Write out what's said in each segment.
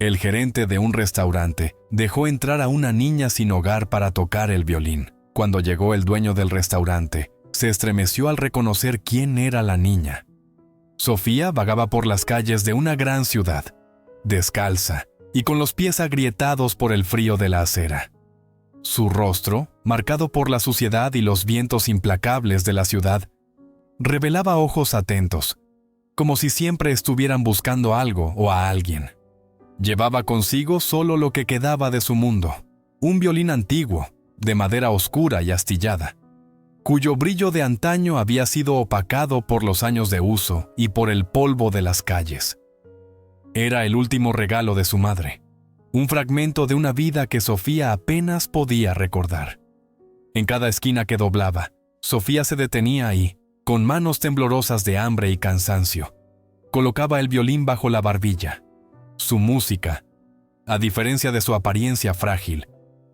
El gerente de un restaurante dejó entrar a una niña sin hogar para tocar el violín. Cuando llegó el dueño del restaurante, se estremeció al reconocer quién era la niña. Sofía vagaba por las calles de una gran ciudad, descalza y con los pies agrietados por el frío de la acera. Su rostro, marcado por la suciedad y los vientos implacables de la ciudad, revelaba ojos atentos, como si siempre estuvieran buscando algo o a alguien. Llevaba consigo solo lo que quedaba de su mundo, un violín antiguo, de madera oscura y astillada, cuyo brillo de antaño había sido opacado por los años de uso y por el polvo de las calles. Era el último regalo de su madre, un fragmento de una vida que Sofía apenas podía recordar. En cada esquina que doblaba, Sofía se detenía ahí, con manos temblorosas de hambre y cansancio. Colocaba el violín bajo la barbilla. Su música, a diferencia de su apariencia frágil,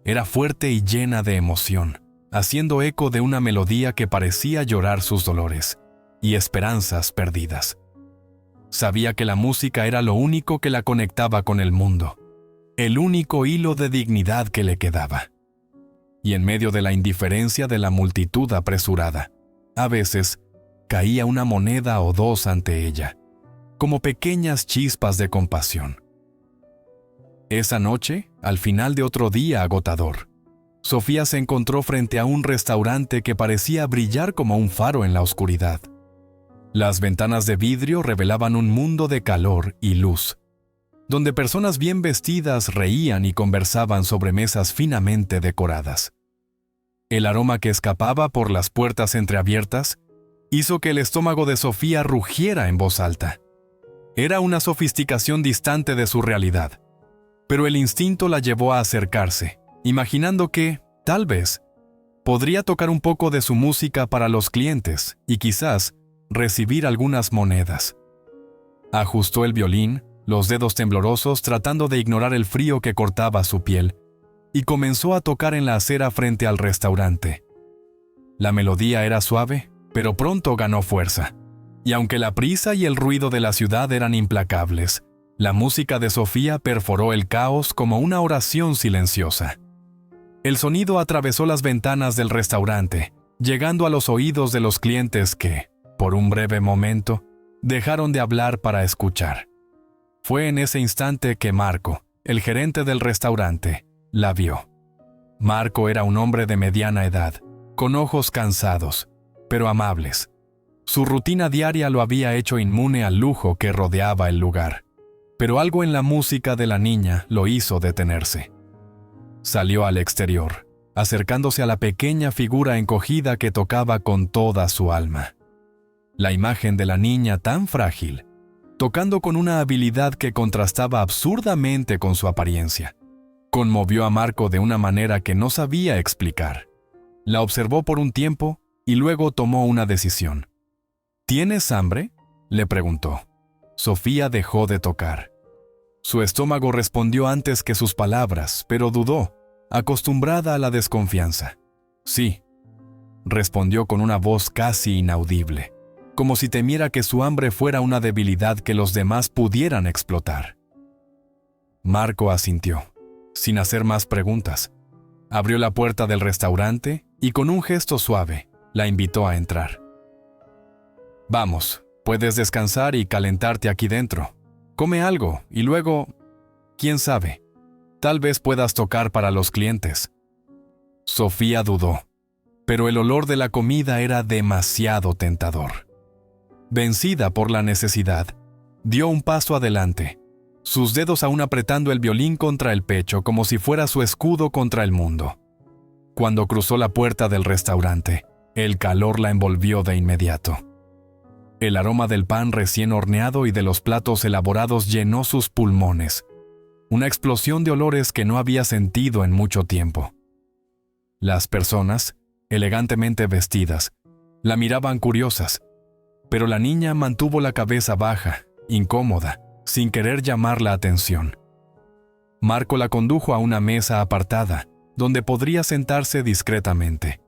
era fuerte y llena de emoción, haciendo eco de una melodía que parecía llorar sus dolores y esperanzas perdidas. Sabía que la música era lo único que la conectaba con el mundo, el único hilo de dignidad que le quedaba. Y en medio de la indiferencia de la multitud apresurada, a veces caía una moneda o dos ante ella, como pequeñas chispas de compasión. Esa noche, al final de otro día agotador, Sofía se encontró frente a un restaurante que parecía brillar como un faro en la oscuridad. Las ventanas de vidrio revelaban un mundo de calor y luz, donde personas bien vestidas reían y conversaban sobre mesas finamente decoradas. El aroma que escapaba por las puertas entreabiertas hizo que el estómago de Sofía rugiera en voz alta. Era una sofisticación distante de su realidad, pero el instinto la llevó a acercarse, imaginando que, tal vez, podría tocar un poco de su música para los clientes y quizás recibir algunas monedas. Ajustó el violín, los dedos temblorosos tratando de ignorar el frío que cortaba su piel, y comenzó a tocar en la acera frente al restaurante. La melodía era suave, pero pronto ganó fuerza, y aunque la prisa y el ruido de la ciudad eran implacables, la música de Sofía perforó el caos como una oración silenciosa. El sonido atravesó las ventanas del restaurante, llegando a los oídos de los clientes que, por un breve momento, dejaron de hablar para escuchar. Fue en ese instante que Marco, el gerente del restaurante, la vio. Marco era un hombre de mediana edad, con ojos cansados, pero amables. Su rutina diaria lo había hecho inmune al lujo que rodeaba el lugar, pero algo en la música de la niña lo hizo detenerse. Salió al exterior, acercándose a la pequeña figura encogida que tocaba con toda su alma. La imagen de la niña tan frágil, tocando con una habilidad que contrastaba absurdamente con su apariencia, conmovió a Marco de una manera que no sabía explicar. La observó por un tiempo y luego tomó una decisión. ¿Tienes hambre?, le preguntó. Sofía dejó de tocar. Su estómago respondió antes que sus palabras, pero dudó, acostumbrada a la desconfianza. Sí, respondió con una voz casi inaudible, como si temiera que su hambre fuera una debilidad que los demás pudieran explotar. Marco asintió, sin hacer más preguntas. Abrió la puerta del restaurante y con un gesto suave, la invitó a entrar. Vamos, puedes descansar y calentarte aquí dentro. Come algo y luego, quién sabe, tal vez puedas tocar para los clientes. Sofía dudó, pero el olor de la comida era demasiado tentador. Vencida por la necesidad, dio un paso adelante, sus dedos aún apretando el violín contra el pecho como si fuera su escudo contra el mundo. Cuando cruzó la puerta del restaurante, el calor la envolvió de inmediato. El aroma del pan recién horneado y de los platos elaborados llenó sus pulmones, una explosión de olores que no había sentido en mucho tiempo. Las personas, elegantemente vestidas, la miraban curiosas, pero la niña mantuvo la cabeza baja, incómoda, sin querer llamar la atención. Marco la condujo a una mesa apartada, donde podría sentarse discretamente.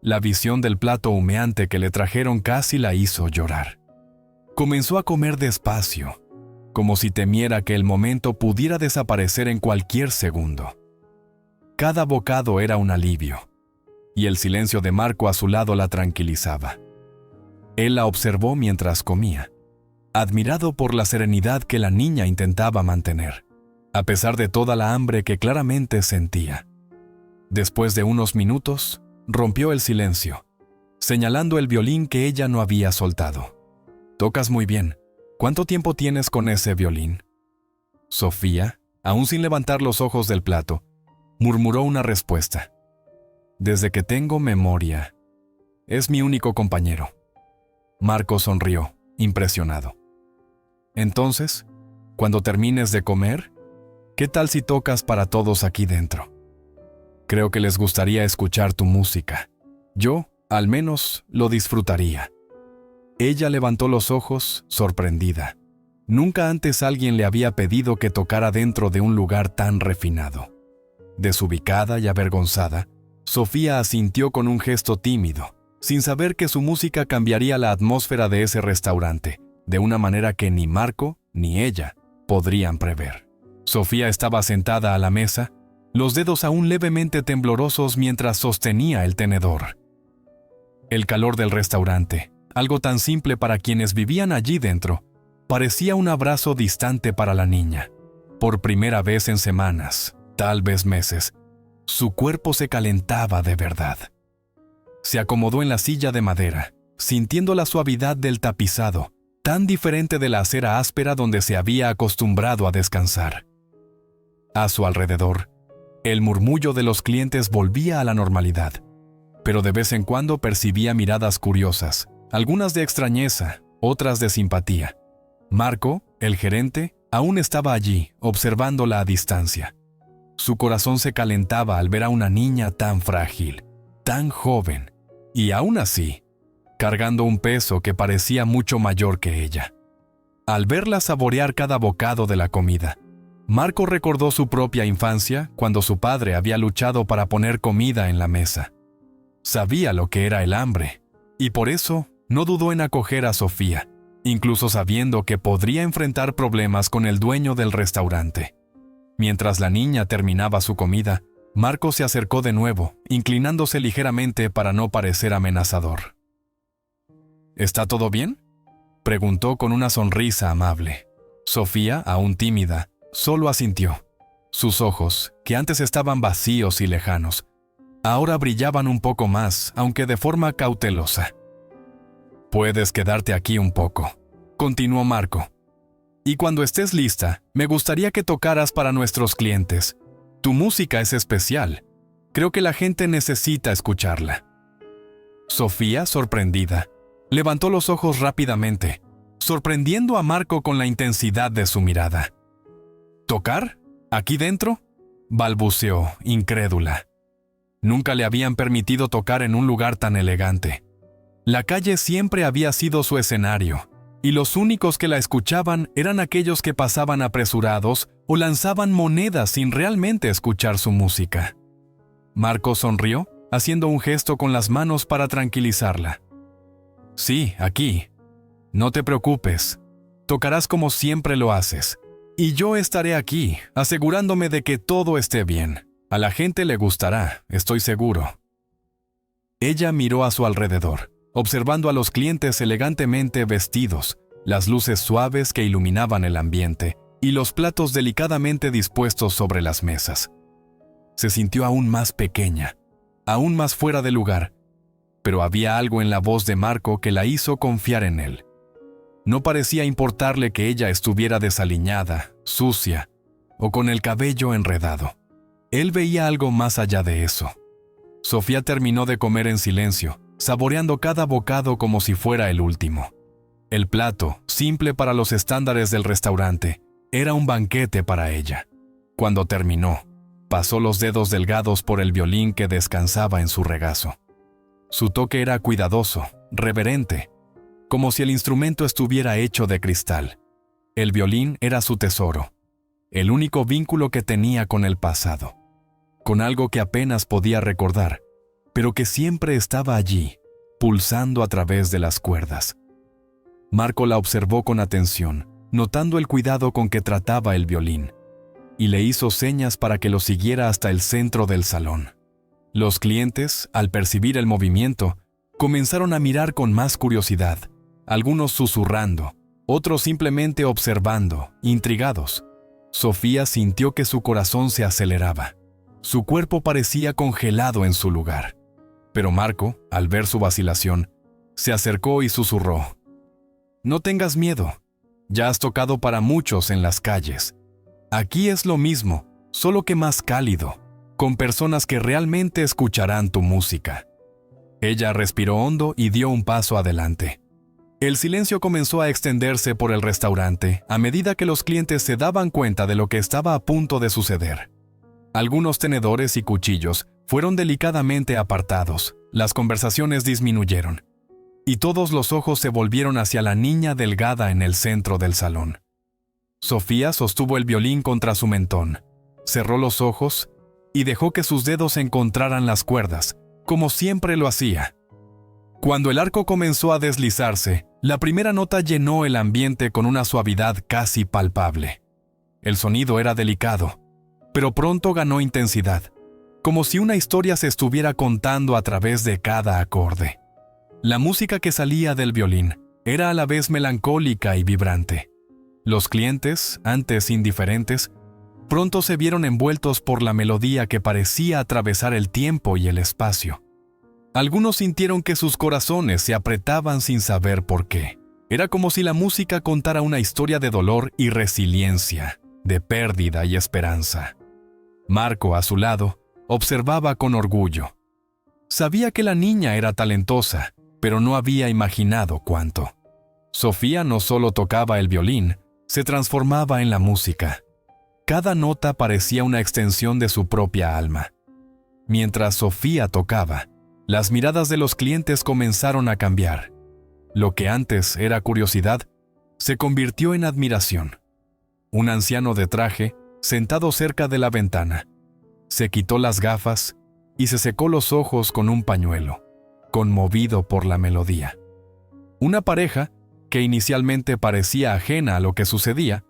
La visión del plato humeante que le trajeron casi la hizo llorar. Comenzó a comer despacio, como si temiera que el momento pudiera desaparecer en cualquier segundo. Cada bocado era un alivio, y el silencio de Marco a su lado la tranquilizaba. Él la observó mientras comía, admirado por la serenidad que la niña intentaba mantener, a pesar de toda la hambre que claramente sentía. Después de unos minutos, rompió el silencio, señalando el violín que ella no había soltado. «Tocas muy bien. ¿Cuánto tiempo tienes con ese violín?» Sofía, aún sin levantar los ojos del plato, murmuró una respuesta. «Desde que tengo memoria. Es mi único compañero». Marco sonrió, impresionado. «Entonces, cuando termines de comer, ¿qué tal si tocas para todos aquí dentro? Creo que les gustaría escuchar tu música. Yo, al menos, lo disfrutaría». Ella levantó los ojos, sorprendida. Nunca antes alguien le había pedido que tocara dentro de un lugar tan refinado. Desubicada y avergonzada, Sofía asintió con un gesto tímido, sin saber que su música cambiaría la atmósfera de ese restaurante, de una manera que ni Marco ni ella podrían prever. Sofía estaba sentada a la mesa, los dedos aún levemente temblorosos mientras sostenía el tenedor. El calor del restaurante, algo tan simple para quienes vivían allí dentro, parecía un abrazo distante para la niña. Por primera vez en semanas, tal vez meses, su cuerpo se calentaba de verdad. Se acomodó en la silla de madera, sintiendo la suavidad del tapizado, tan diferente de la acera áspera donde se había acostumbrado a descansar. A su alrededor, el murmullo de los clientes volvía a la normalidad, pero de vez en cuando percibía miradas curiosas, algunas de extrañeza, otras de simpatía. Marco, el gerente, aún estaba allí, observándola a distancia. Su corazón se calentaba al ver a una niña tan frágil, tan joven, y aún así, cargando un peso que parecía mucho mayor que ella. Al verla saborear cada bocado de la comida, Marco recordó su propia infancia cuando su padre había luchado para poner comida en la mesa. Sabía lo que era el hambre, y por eso no dudó en acoger a Sofía, incluso sabiendo que podría enfrentar problemas con el dueño del restaurante. Mientras la niña terminaba su comida, Marco se acercó de nuevo, inclinándose ligeramente para no parecer amenazador. «¿Está todo bien?», preguntó con una sonrisa amable. Sofía, aún tímida, solo asintió. Sus ojos, que antes estaban vacíos y lejanos, ahora brillaban un poco más, aunque de forma cautelosa. «Puedes quedarte aquí un poco», continuó Marco. «Y cuando estés lista, me gustaría que tocaras para nuestros clientes. Tu música es especial. Creo que la gente necesita escucharla». Sofía, sorprendida, levantó los ojos rápidamente, sorprendiendo a Marco con la intensidad de su mirada. «¿Tocar? ¿Aquí dentro?», balbuceó, incrédula. Nunca le habían permitido tocar en un lugar tan elegante. La calle siempre había sido su escenario, y los únicos que la escuchaban eran aquellos que pasaban apresurados o lanzaban monedas sin realmente escuchar su música. Marco sonrió, haciendo un gesto con las manos para tranquilizarla. «Sí, aquí. No te preocupes. Tocarás como siempre lo haces. Y yo estaré aquí, asegurándome de que todo esté bien. A la gente le gustará, estoy seguro». Ella miró a su alrededor, observando a los clientes elegantemente vestidos, las luces suaves que iluminaban el ambiente y los platos delicadamente dispuestos sobre las mesas. Se sintió aún más pequeña, aún más fuera de lugar, pero había algo en la voz de Marco que la hizo confiar en él. No parecía importarle que ella estuviera desaliñada, sucia o con el cabello enredado. Él veía algo más allá de eso. Sofía terminó de comer en silencio, saboreando cada bocado como si fuera el último. El plato, simple para los estándares del restaurante, era un banquete para ella. Cuando terminó, pasó los dedos delgados por el violín que descansaba en su regazo. Su toque era cuidadoso, reverente, como si el instrumento estuviera hecho de cristal. El violín era su tesoro, el único vínculo que tenía con el pasado, con algo que apenas podía recordar, pero que siempre estaba allí, pulsando a través de las cuerdas. Marco la observó con atención, notando el cuidado con que trataba el violín, y le hizo señas para que lo siguiera hasta el centro del salón. Los clientes, al percibir el movimiento, comenzaron a mirar con más curiosidad, algunos susurrando, otros simplemente observando, intrigados. Sofía sintió que su corazón se aceleraba. Su cuerpo parecía congelado en su lugar. Pero Marco, al ver su vacilación, se acercó y susurró: «No tengas miedo. Ya has tocado para muchos en las calles. Aquí es lo mismo, solo que más cálido, con personas que realmente escucharán tu música». Ella respiró hondo y dio un paso adelante. El silencio comenzó a extenderse por el restaurante a medida que los clientes se daban cuenta de lo que estaba a punto de suceder. Algunos tenedores y cuchillos fueron delicadamente apartados, las conversaciones disminuyeron, y todos los ojos se volvieron hacia la niña delgada en el centro del salón. Sofía sostuvo el violín contra su mentón, cerró los ojos y dejó que sus dedos encontraran las cuerdas, como siempre lo hacía. Cuando el arco comenzó a deslizarse, la primera nota llenó el ambiente con una suavidad casi palpable. El sonido era delicado, pero pronto ganó intensidad, como si una historia se estuviera contando a través de cada acorde. La música que salía del violín era a la vez melancólica y vibrante. Los clientes, antes indiferentes, pronto se vieron envueltos por la melodía que parecía atravesar el tiempo y el espacio. Algunos sintieron que sus corazones se apretaban sin saber por qué. Era como si la música contara una historia de dolor y resiliencia, de pérdida y esperanza. Marco, a su lado, observaba con orgullo. Sabía que la niña era talentosa, pero no había imaginado cuánto. Sofía no solo tocaba el violín, se transformaba en la música. Cada nota parecía una extensión de su propia alma. Mientras Sofía tocaba, las miradas de los clientes comenzaron a cambiar. Lo que antes era curiosidad, se convirtió en admiración. Un anciano de traje, sentado cerca de la ventana, se quitó las gafas y se secó los ojos con un pañuelo, conmovido por la melodía. Una pareja, que inicialmente parecía ajena a lo que sucedía,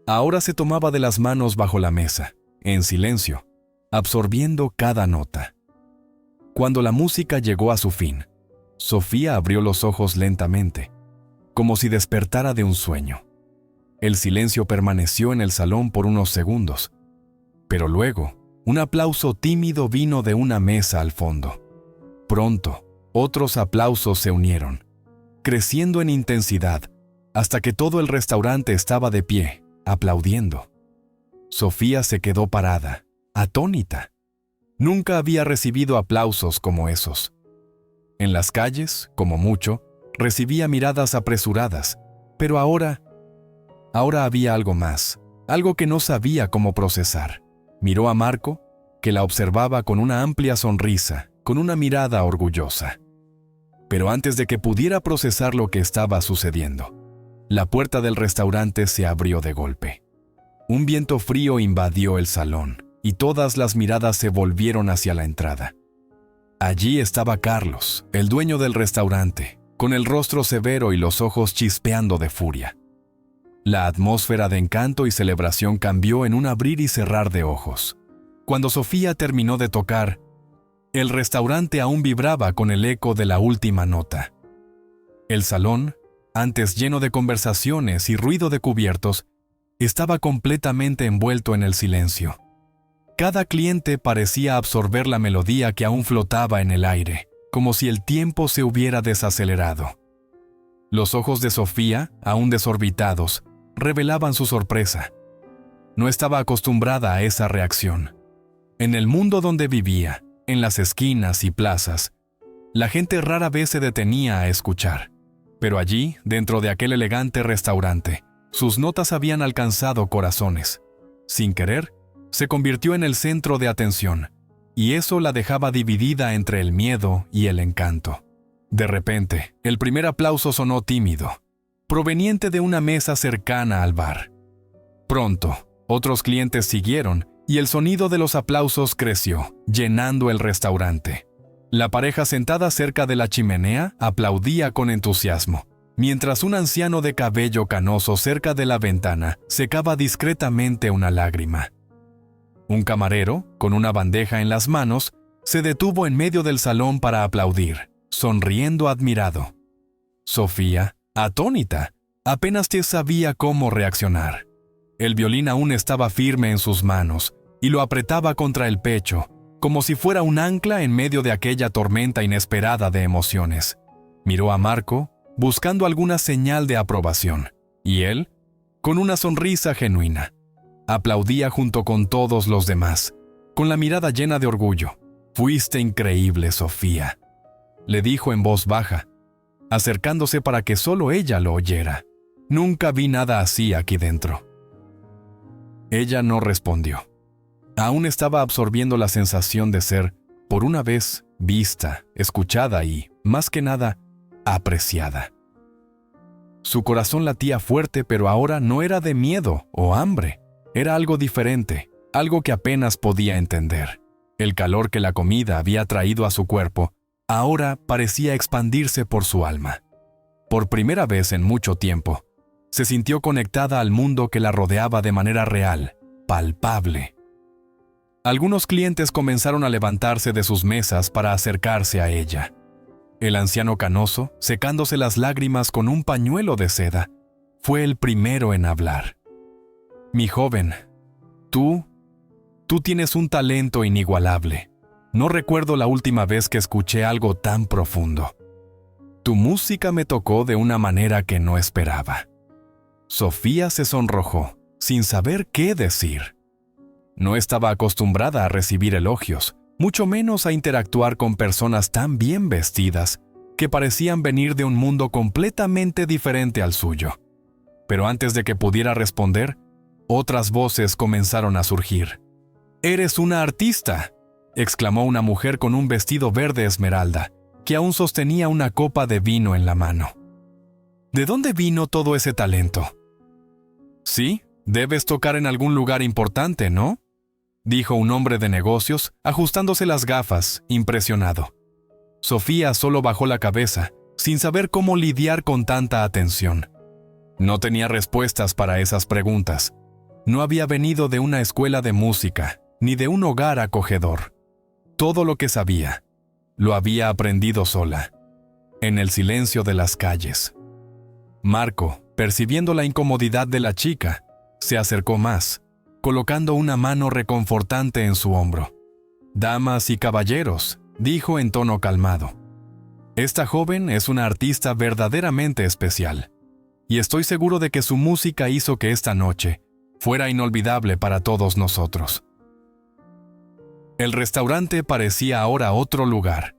ahora se tomaba de las manos bajo la mesa, en silencio, absorbiendo cada nota. Cuando la música llegó a su fin, Sofía abrió los ojos lentamente, como si despertara de un sueño. El silencio permaneció en el salón por unos segundos, pero luego, un aplauso tímido vino de una mesa al fondo. Pronto, otros aplausos se unieron, creciendo en intensidad, hasta que todo el restaurante estaba de pie, aplaudiendo. Sofía se quedó parada, atónita. Nunca había recibido aplausos como esos. En las calles, como mucho, recibía miradas apresuradas, pero ahora había algo más, algo que no sabía cómo procesar. Miró a Marco, que la observaba con una amplia sonrisa, con una mirada orgullosa. Pero antes de que pudiera procesar lo que estaba sucediendo, la puerta del restaurante se abrió de golpe. Un viento frío invadió el salón, y todas las miradas se volvieron hacia la entrada. Allí estaba Carlos, el dueño del restaurante, con el rostro severo y los ojos chispeando de furia. La atmósfera de encanto y celebración cambió en un abrir y cerrar de ojos. Cuando Sofía terminó de tocar, el restaurante aún vibraba con el eco de la última nota. El salón, antes lleno de conversaciones y ruido de cubiertos, estaba completamente envuelto en el silencio. Cada cliente parecía absorber la melodía que aún flotaba en el aire, como si el tiempo se hubiera desacelerado. Los ojos de Sofía, aún desorbitados, revelaban su sorpresa. No estaba acostumbrada a esa reacción. En el mundo donde vivía, en las esquinas y plazas, la gente rara vez se detenía a escuchar. Pero allí, dentro de aquel elegante restaurante, sus notas habían alcanzado corazones. Sin querer, se convirtió en el centro de atención, y eso la dejaba dividida entre el miedo y el encanto. De repente, el primer aplauso sonó tímido, proveniente de una mesa cercana al bar. Pronto, otros clientes siguieron, y el sonido de los aplausos creció, llenando el restaurante. La pareja sentada cerca de la chimenea aplaudía con entusiasmo, mientras un anciano de cabello canoso cerca de la ventana secaba discretamente una lágrima. Un camarero, con una bandeja en las manos, se detuvo en medio del salón para aplaudir, sonriendo admirado. Sofía, atónita, apenas sabía cómo reaccionar. El violín aún estaba firme en sus manos y lo apretaba contra el pecho, como si fuera un ancla en medio de aquella tormenta inesperada de emociones. Miró a Marco, buscando alguna señal de aprobación, y él, con una sonrisa genuina, aplaudía junto con todos los demás, con la mirada llena de orgullo. «Fuiste increíble, Sofía», le dijo en voz baja, acercándose para que solo ella lo oyera. «Nunca vi nada así aquí dentro». Ella no respondió. Aún estaba absorbiendo la sensación de ser, por una vez, vista, escuchada y, más que nada, apreciada. Su corazón latía fuerte, pero ahora no era de miedo o hambre. Era algo diferente, algo que apenas podía entender. El calor que la comida había traído a su cuerpo, ahora parecía expandirse por su alma. Por primera vez en mucho tiempo, se sintió conectada al mundo que la rodeaba de manera real, palpable. Algunos clientes comenzaron a levantarse de sus mesas para acercarse a ella. El anciano canoso, secándose las lágrimas con un pañuelo de seda, fue el primero en hablar. «Mi joven, tú tienes un talento inigualable. No recuerdo la última vez que escuché algo tan profundo. Tu música me tocó de una manera que no esperaba». Sofía se sonrojó, sin saber qué decir. No estaba acostumbrada a recibir elogios, mucho menos a interactuar con personas tan bien vestidas que parecían venir de un mundo completamente diferente al suyo. Pero antes de que pudiera responder, otras voces comenzaron a surgir. «¡Eres una artista!», exclamó una mujer con un vestido verde esmeralda, que aún sostenía una copa de vino en la mano. «¿De dónde vino todo ese talento?». «Sí, debes tocar en algún lugar importante, ¿no?», dijo un hombre de negocios, ajustándose las gafas, impresionado. Sofía solo bajó la cabeza, sin saber cómo lidiar con tanta atención. No tenía respuestas para esas preguntas. No había venido de una escuela de música, ni de un hogar acogedor. Todo lo que sabía, lo había aprendido sola, en el silencio de las calles. Marco, percibiendo la incomodidad de la chica, se acercó más, colocando una mano reconfortante en su hombro. «Damas y caballeros», dijo en tono calmado, «esta joven es una artista verdaderamente especial, y estoy seguro de que su música hizo que esta noche fuera inolvidable para todos nosotros». El restaurante parecía ahora otro lugar.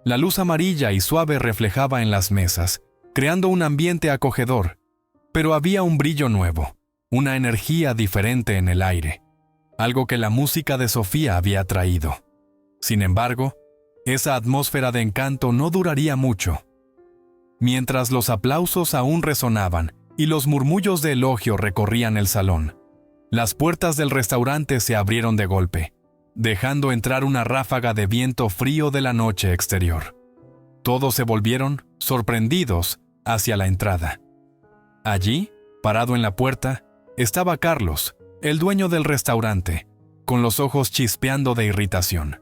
La luz amarilla y suave reflejaba en las mesas, creando un ambiente acogedor, pero había un brillo nuevo, una energía diferente en el aire, algo que la música de Sofía había traído. Sin embargo, esa atmósfera de encanto no duraría mucho. Mientras los aplausos aún resonaban y los murmullos de elogio recorrían el salón, las puertas del restaurante se abrieron de golpe, dejando entrar una ráfaga de viento frío de la noche exterior. Todos se volvieron, sorprendidos, hacia la entrada. Allí, parado en la puerta, estaba Carlos, el dueño del restaurante, con los ojos chispeando de irritación.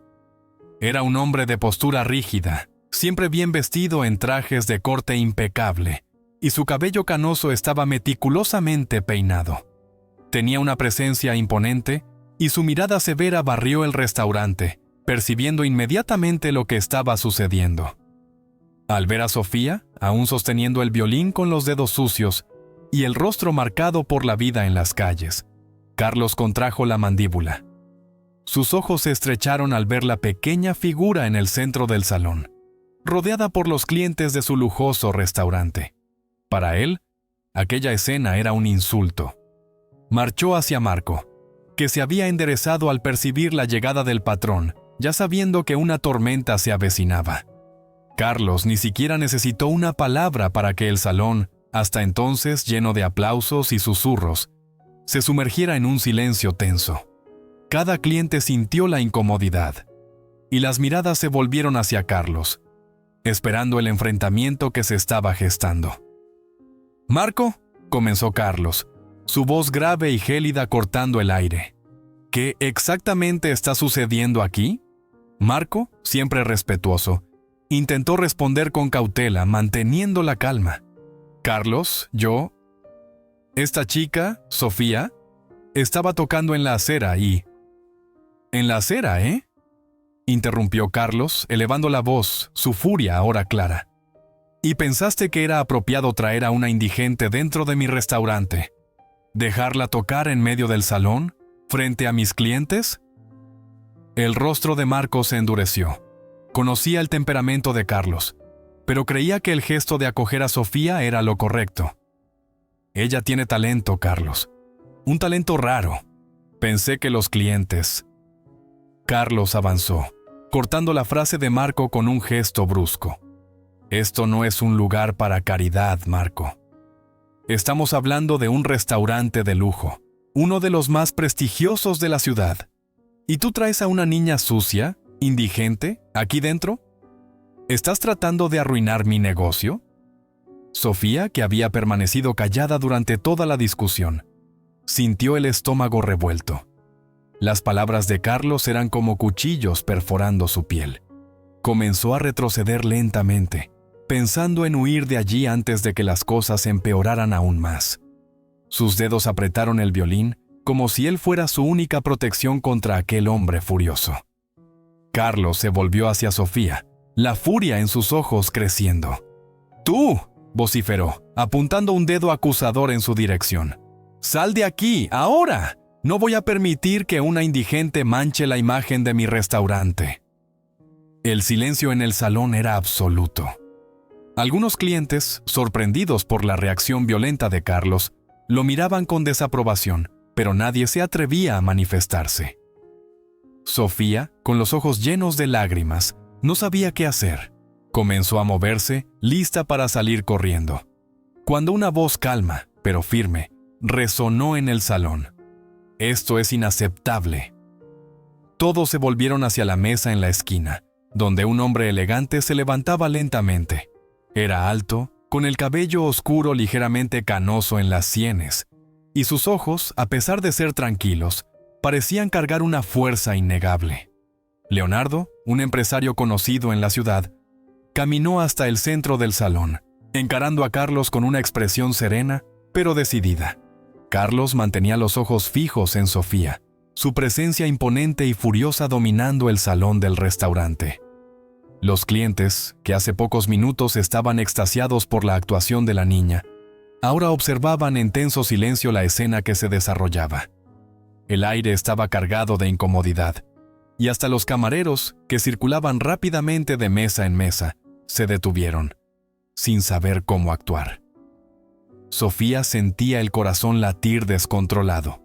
Era un hombre de postura rígida, siempre bien vestido en trajes de corte impecable, y su cabello canoso estaba meticulosamente peinado. Tenía una presencia imponente, y su mirada severa barrió el restaurante, percibiendo inmediatamente lo que estaba sucediendo. Al ver a Sofía, aún sosteniendo el violín con los dedos sucios y el rostro marcado por la vida en las calles, Carlos contrajo la mandíbula. Sus ojos se estrecharon al ver la pequeña figura en el centro del salón, rodeada por los clientes de su lujoso restaurante. Para él, aquella escena era un insulto. Marchó hacia Marco, que se había enderezado al percibir la llegada del patrón, ya sabiendo que una tormenta se avecinaba. Carlos ni siquiera necesitó una palabra para que el salón, hasta entonces lleno de aplausos y susurros, se sumergiera en un silencio tenso. Cada cliente sintió la incomodidad, y las miradas se volvieron hacia Carlos, esperando el enfrentamiento que se estaba gestando. «Marco», comenzó Carlos, su voz grave y gélida cortando el aire. «¿Qué exactamente está sucediendo aquí?» Marco, siempre respetuoso, intentó responder con cautela, manteniendo la calma. «Carlos, yo... Esta chica, Sofía, estaba tocando en la acera y...» «¿En la acera, eh?», interrumpió Carlos, elevando la voz, su furia ahora clara. «¿Y pensaste que era apropiado traer a una indigente dentro de mi restaurante? ¿Dejarla tocar en medio del salón, frente a mis clientes?» El rostro de Marco se endureció. Conocía el temperamento de Carlos, pero creía que el gesto de acoger a Sofía era lo correcto. «Ella tiene talento, Carlos. Un talento raro. Pensé que los clientes...» Carlos avanzó, cortando la frase de Marco con un gesto brusco. «Esto no es un lugar para caridad, Marco. Estamos hablando de un restaurante de lujo, uno de los más prestigiosos de la ciudad. ¿Y tú traes a una niña sucia, indigente, aquí dentro? ¿Estás tratando de arruinar mi negocio?» Sofía, que había permanecido callada durante toda la discusión, sintió el estómago revuelto. Las palabras de Carlos eran como cuchillos perforando su piel. Comenzó a retroceder lentamente, pensando en huir de allí antes de que las cosas empeoraran aún más. Sus dedos apretaron el violín como si él fuera su única protección contra aquel hombre furioso. Carlos se volvió hacia Sofía, la furia en sus ojos creciendo. «¡Tú!», vociferó, apuntando un dedo acusador en su dirección. «¡Sal de aquí, ahora! No voy a permitir que una indigente manche la imagen de mi restaurante». El silencio en el salón era absoluto. Algunos clientes, sorprendidos por la reacción violenta de Carlos, lo miraban con desaprobación, pero nadie se atrevía a manifestarse. Sofía, con los ojos llenos de lágrimas, no sabía qué hacer. Comenzó a moverse, lista para salir corriendo, cuando una voz calma, pero firme, resonó en el salón. «Esto es inaceptable». Todos se volvieron hacia la mesa en la esquina, donde un hombre elegante se levantaba lentamente. Era alto, con el cabello oscuro ligeramente canoso en las sienes, y sus ojos, a pesar de ser tranquilos, parecían cargar una fuerza innegable. Leonardo, un empresario conocido en la ciudad, caminó hasta el centro del salón, encarando a Carlos con una expresión serena, pero decidida. Carlos mantenía los ojos fijos en Sofía, su presencia imponente y furiosa dominando el salón del restaurante. Los clientes, que hace pocos minutos estaban extasiados por la actuación de la niña, ahora observaban en tenso silencio la escena que se desarrollaba. El aire estaba cargado de incomodidad, y hasta los camareros, que circulaban rápidamente de mesa en mesa, se detuvieron, sin saber cómo actuar. Sofía sentía el corazón latir descontrolado.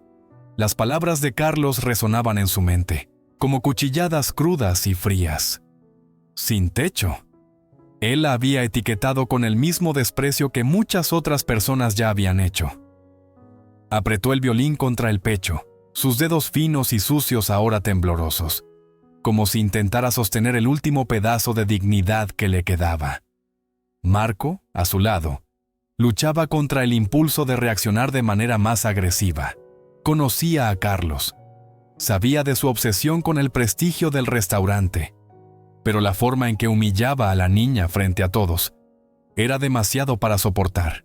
Las palabras de Carlos resonaban en su mente, como cuchilladas crudas y frías. Sin techo. Él la había etiquetado con el mismo desprecio que muchas otras personas ya habían hecho. Apretó el violín contra el pecho, sus dedos finos y sucios ahora temblorosos, como si intentara sostener el último pedazo de dignidad que le quedaba. Marco, a su lado, luchaba contra el impulso de reaccionar de manera más agresiva. Conocía a Carlos. Sabía de su obsesión con el prestigio del restaurante, pero la forma en que humillaba a la niña frente a todos era demasiado para soportar.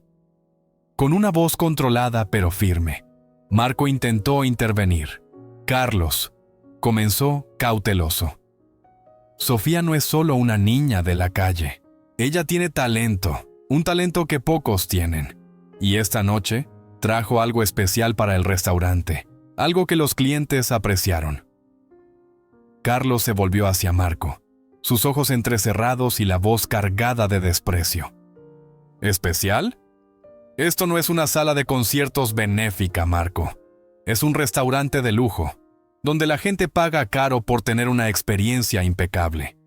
Con una voz controlada pero firme, Marco intentó intervenir. «Carlos», comenzó cauteloso. «Sofía no es solo una niña de la calle. Ella tiene talento, un talento que pocos tienen. Y esta noche trajo algo especial para el restaurante, algo que los clientes apreciaron». Carlos se volvió hacia Marco, sus ojos entrecerrados y la voz cargada de desprecio. «¿Especial? Esto no es una sala de conciertos benéfica, Marco. Es un restaurante de lujo, donde la gente paga caro por tener una experiencia impecable.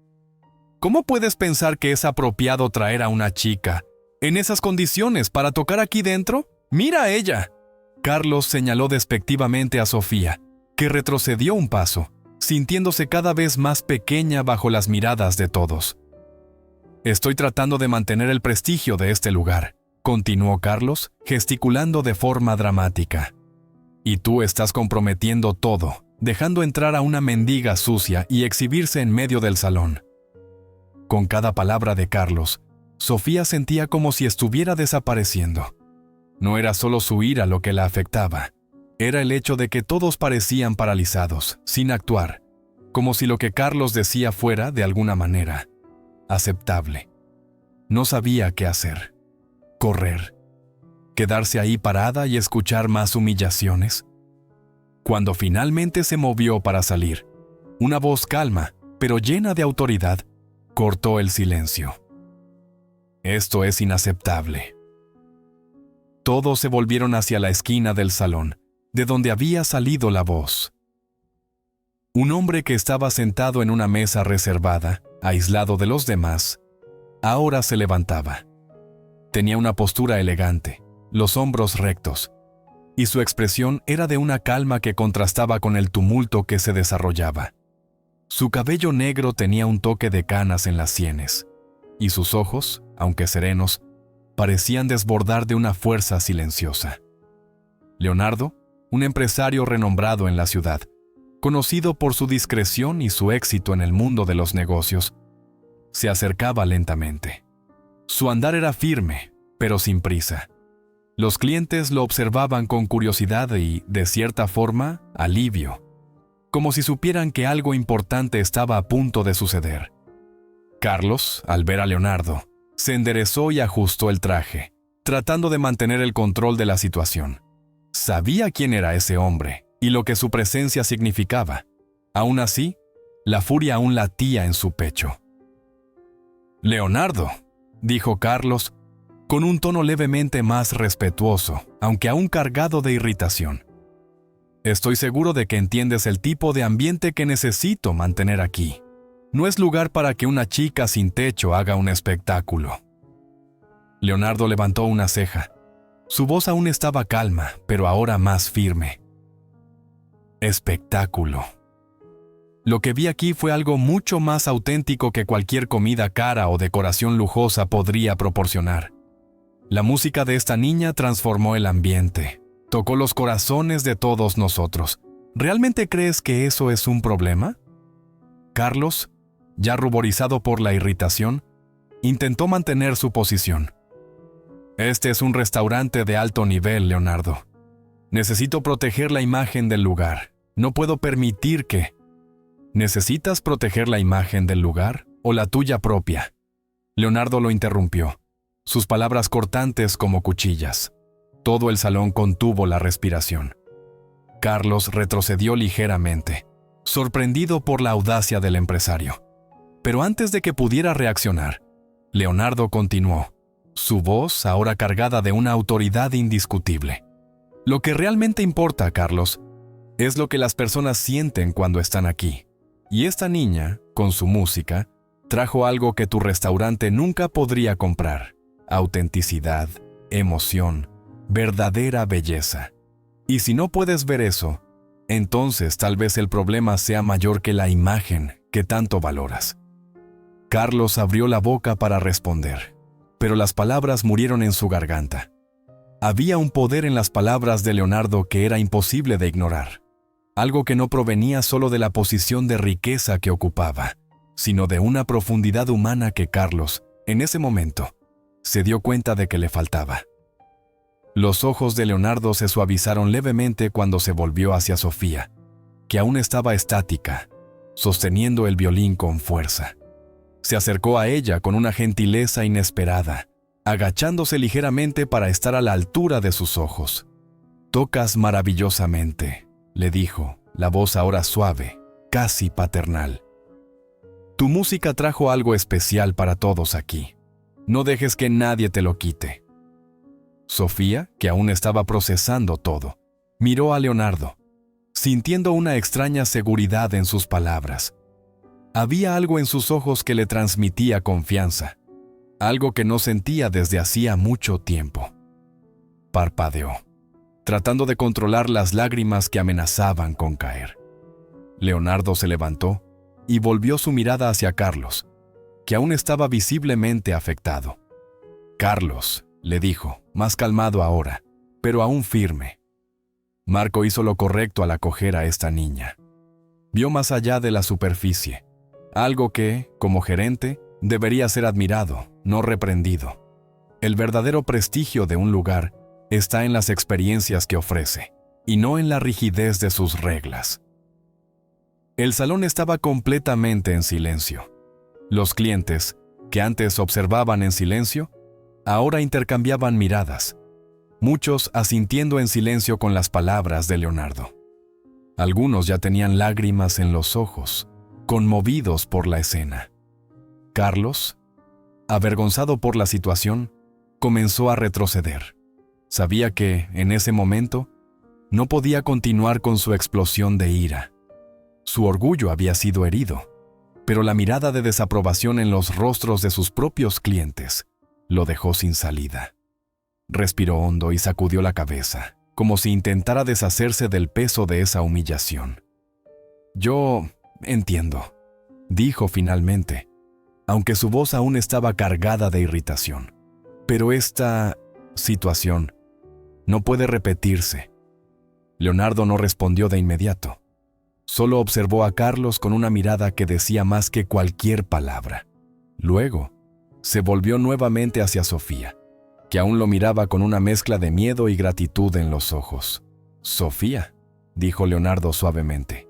¿Cómo puedes pensar que es apropiado traer a una chica en esas condiciones para tocar aquí dentro? ¡Mira a ella!». Carlos señaló despectivamente a Sofía, que retrocedió un paso, sintiéndose cada vez más pequeña bajo las miradas de todos. «Estoy tratando de mantener el prestigio de este lugar. continuó Carlos, gesticulando de forma dramática. Y tú estás comprometiendo todo, dejando entrar a una mendiga sucia y exhibirse en medio del salón. Con cada palabra de Carlos, Sofía sentía como si estuviera desapareciendo. No era solo su ira lo que la afectaba, era el hecho de que todos parecían paralizados, sin actuar, como si lo que Carlos decía fuera, de alguna manera, aceptable. No sabía qué hacer. Correr. Quedarse ahí parada y escuchar más humillaciones. Cuando finalmente se movió para salir, una voz calma, pero llena de autoridad, cortó el silencio. Esto es inaceptable. Todos se volvieron hacia la esquina del salón, de donde había salido la voz. Un hombre que estaba sentado en una mesa reservada, aislado de los demás, ahora se levantaba. Tenía una postura elegante, los hombros rectos, y su expresión era de una calma que contrastaba con el tumulto que se desarrollaba. Su cabello negro tenía un toque de canas en las sienes, y sus ojos, aunque serenos, parecían desbordar de una fuerza silenciosa. Leonardo, un empresario renombrado en la ciudad, conocido por su discreción y su éxito en el mundo de los negocios, se acercaba lentamente. Su andar era firme, pero sin prisa. Los clientes lo observaban con curiosidad y, de cierta forma, alivio, como si supieran que algo importante estaba a punto de suceder. Carlos, al ver a Leonardo, se enderezó y ajustó el traje, tratando de mantener el control de la situación. Sabía quién era ese hombre y lo que su presencia significaba. Aún así, la furia aún latía en su pecho. «Leonardo», dijo Carlos, con un tono levemente más respetuoso, aunque aún cargado de irritación. «Estoy seguro de que entiendes el tipo de ambiente que necesito mantener aquí. No es lugar para que una chica sin techo haga un espectáculo». Leonardo levantó una ceja. Su voz aún estaba calma, pero ahora más firme. Espectáculo. Lo que vi aquí fue algo mucho más auténtico que cualquier comida cara o decoración lujosa podría proporcionar. La música de esta niña transformó el ambiente, tocó los corazones de todos nosotros. ¿Realmente crees que eso es un problema? Carlos, ya ruborizado por la irritación, intentó mantener su posición. Este es un restaurante de alto nivel, Leonardo. Necesito proteger la imagen del lugar. No puedo permitir que... ¿Necesitas proteger la imagen del lugar o la tuya propia? Leonardo lo interrumpió, sus palabras cortantes como cuchillas. Todo el salón contuvo la respiración. Carlos retrocedió ligeramente, sorprendido por la audacia del empresario. Pero antes de que pudiera reaccionar, Leonardo continuó, su voz ahora cargada de una autoridad indiscutible. Lo que realmente importa, Carlos, es lo que las personas sienten cuando están aquí. Y esta niña, con su música, trajo algo que tu restaurante nunca podría comprar: autenticidad, emoción, verdadera belleza. Y si no puedes ver eso, entonces tal vez el problema sea mayor que la imagen que tanto valoras. Carlos abrió la boca para responder, pero las palabras murieron en su garganta. Había un poder en las palabras de Leonardo que era imposible de ignorar. Algo que no provenía solo de la posición de riqueza que ocupaba, sino de una profundidad humana que Carlos, en ese momento, se dio cuenta de que le faltaba. Los ojos de Leonardo se suavizaron levemente cuando se volvió hacia Sofía, que aún estaba estática, sosteniendo el violín con fuerza. Se acercó a ella con una gentileza inesperada, agachándose ligeramente para estar a la altura de sus ojos. «Tocas maravillosamente», le dijo, la voz ahora suave, casi paternal. «Tu música trajo algo especial para todos aquí. No dejes que nadie te lo quite». Sofía, que aún estaba procesando todo, miró a Leonardo, sintiendo una extraña seguridad en sus palabras. Había algo en sus ojos que le transmitía confianza, algo que no sentía desde hacía mucho tiempo. Parpadeó, tratando de controlar las lágrimas que amenazaban con caer. Leonardo se levantó y volvió su mirada hacia Carlos, que aún estaba visiblemente afectado. «Carlos», le dijo, más calmado ahora, pero aún firme. Marco hizo lo correcto al acoger a esta niña. Vio más allá de la superficie, algo que, como gerente, debería ser admirado, no reprendido. El verdadero prestigio de un lugar está en las experiencias que ofrece, y no en la rigidez de sus reglas. El salón estaba completamente en silencio. Los clientes, que antes observaban en silencio, ahora intercambiaban miradas, muchos asintiendo en silencio con las palabras de Leonardo. Algunos ya tenían lágrimas en los ojos, conmovidos por la escena. Carlos, avergonzado por la situación, comenzó a retroceder. Sabía que, en ese momento, no podía continuar con su explosión de ira. Su orgullo había sido herido, pero la mirada de desaprobación en los rostros de sus propios clientes lo dejó sin salida. Respiró hondo y sacudió la cabeza, como si intentara deshacerse del peso de esa humillación. «Yo entiendo», dijo finalmente, aunque su voz aún estaba cargada de irritación. «Pero esta situación no puede repetirse». Leonardo no respondió de inmediato. Solo observó a Carlos con una mirada que decía más que cualquier palabra. Luego, se volvió nuevamente hacia Sofía, que aún lo miraba con una mezcla de miedo y gratitud en los ojos. «Sofía», dijo Leonardo suavemente,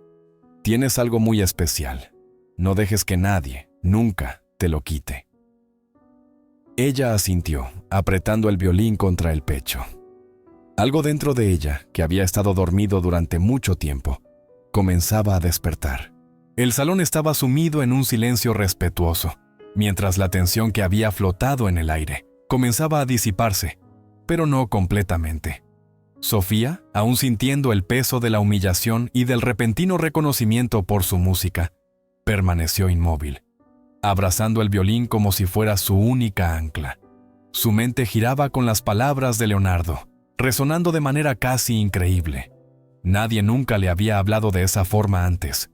«tienes algo muy especial. No dejes que nadie, nunca, te lo quite». Ella asintió, apretando el violín contra el pecho. Algo dentro de ella, que había estado dormido durante mucho tiempo, comenzaba a despertar. El salón estaba sumido en un silencio respetuoso, mientras la tensión que había flotado en el aire comenzaba a disiparse, pero no completamente. Sofía, aún sintiendo el peso de la humillación y del repentino reconocimiento por su música, permaneció inmóvil, abrazando el violín como si fuera su única ancla. Su mente giraba con las palabras de Leonardo, resonando de manera casi increíble. Nadie nunca le había hablado de esa forma antes.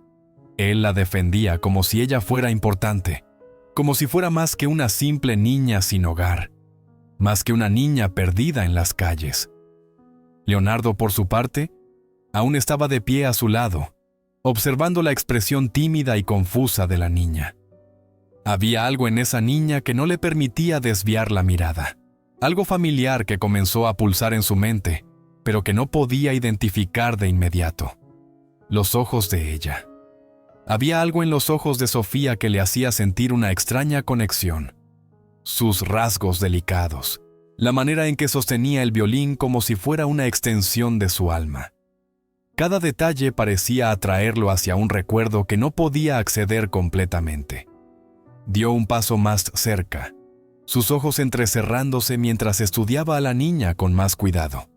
Él la defendía como si ella fuera importante, como si fuera más que una simple niña sin hogar, más que una niña perdida en las calles. Leonardo, por su parte, aún estaba de pie a su lado, observando la expresión tímida y confusa de la niña. Había algo en esa niña que no le permitía desviar la mirada, algo familiar que comenzó a pulsar en su mente, pero que no podía identificar de inmediato. Los ojos de ella. Había algo en los ojos de Sofía que le hacía sentir una extraña conexión. Sus rasgos delicados, la manera en que sostenía el violín como si fuera una extensión de su alma. Cada detalle parecía atraerlo hacia un recuerdo que no podía acceder completamente. Dio un paso más cerca, sus ojos entrecerrándose mientras estudiaba a la niña con más cuidado.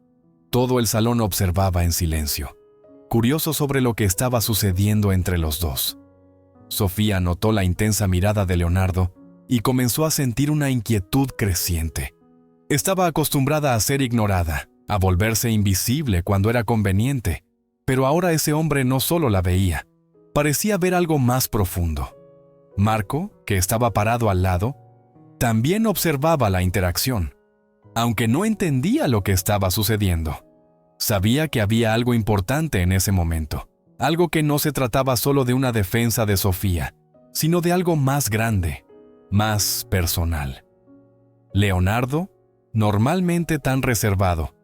Todo el salón observaba en silencio, curioso sobre lo que estaba sucediendo entre los dos. Sofía notó la intensa mirada de Leonardo y comenzó a sentir una inquietud creciente. Estaba acostumbrada a ser ignorada, a volverse invisible cuando era conveniente, pero ahora ese hombre no solo la veía, parecía ver algo más profundo. Marco, que estaba parado al lado, también observaba la interacción, aunque no entendía lo que estaba sucediendo. Sabía que había algo importante en ese momento, algo que no se trataba solo de una defensa de Sofía, sino de algo más grande, más personal. Leonardo, normalmente tan reservado,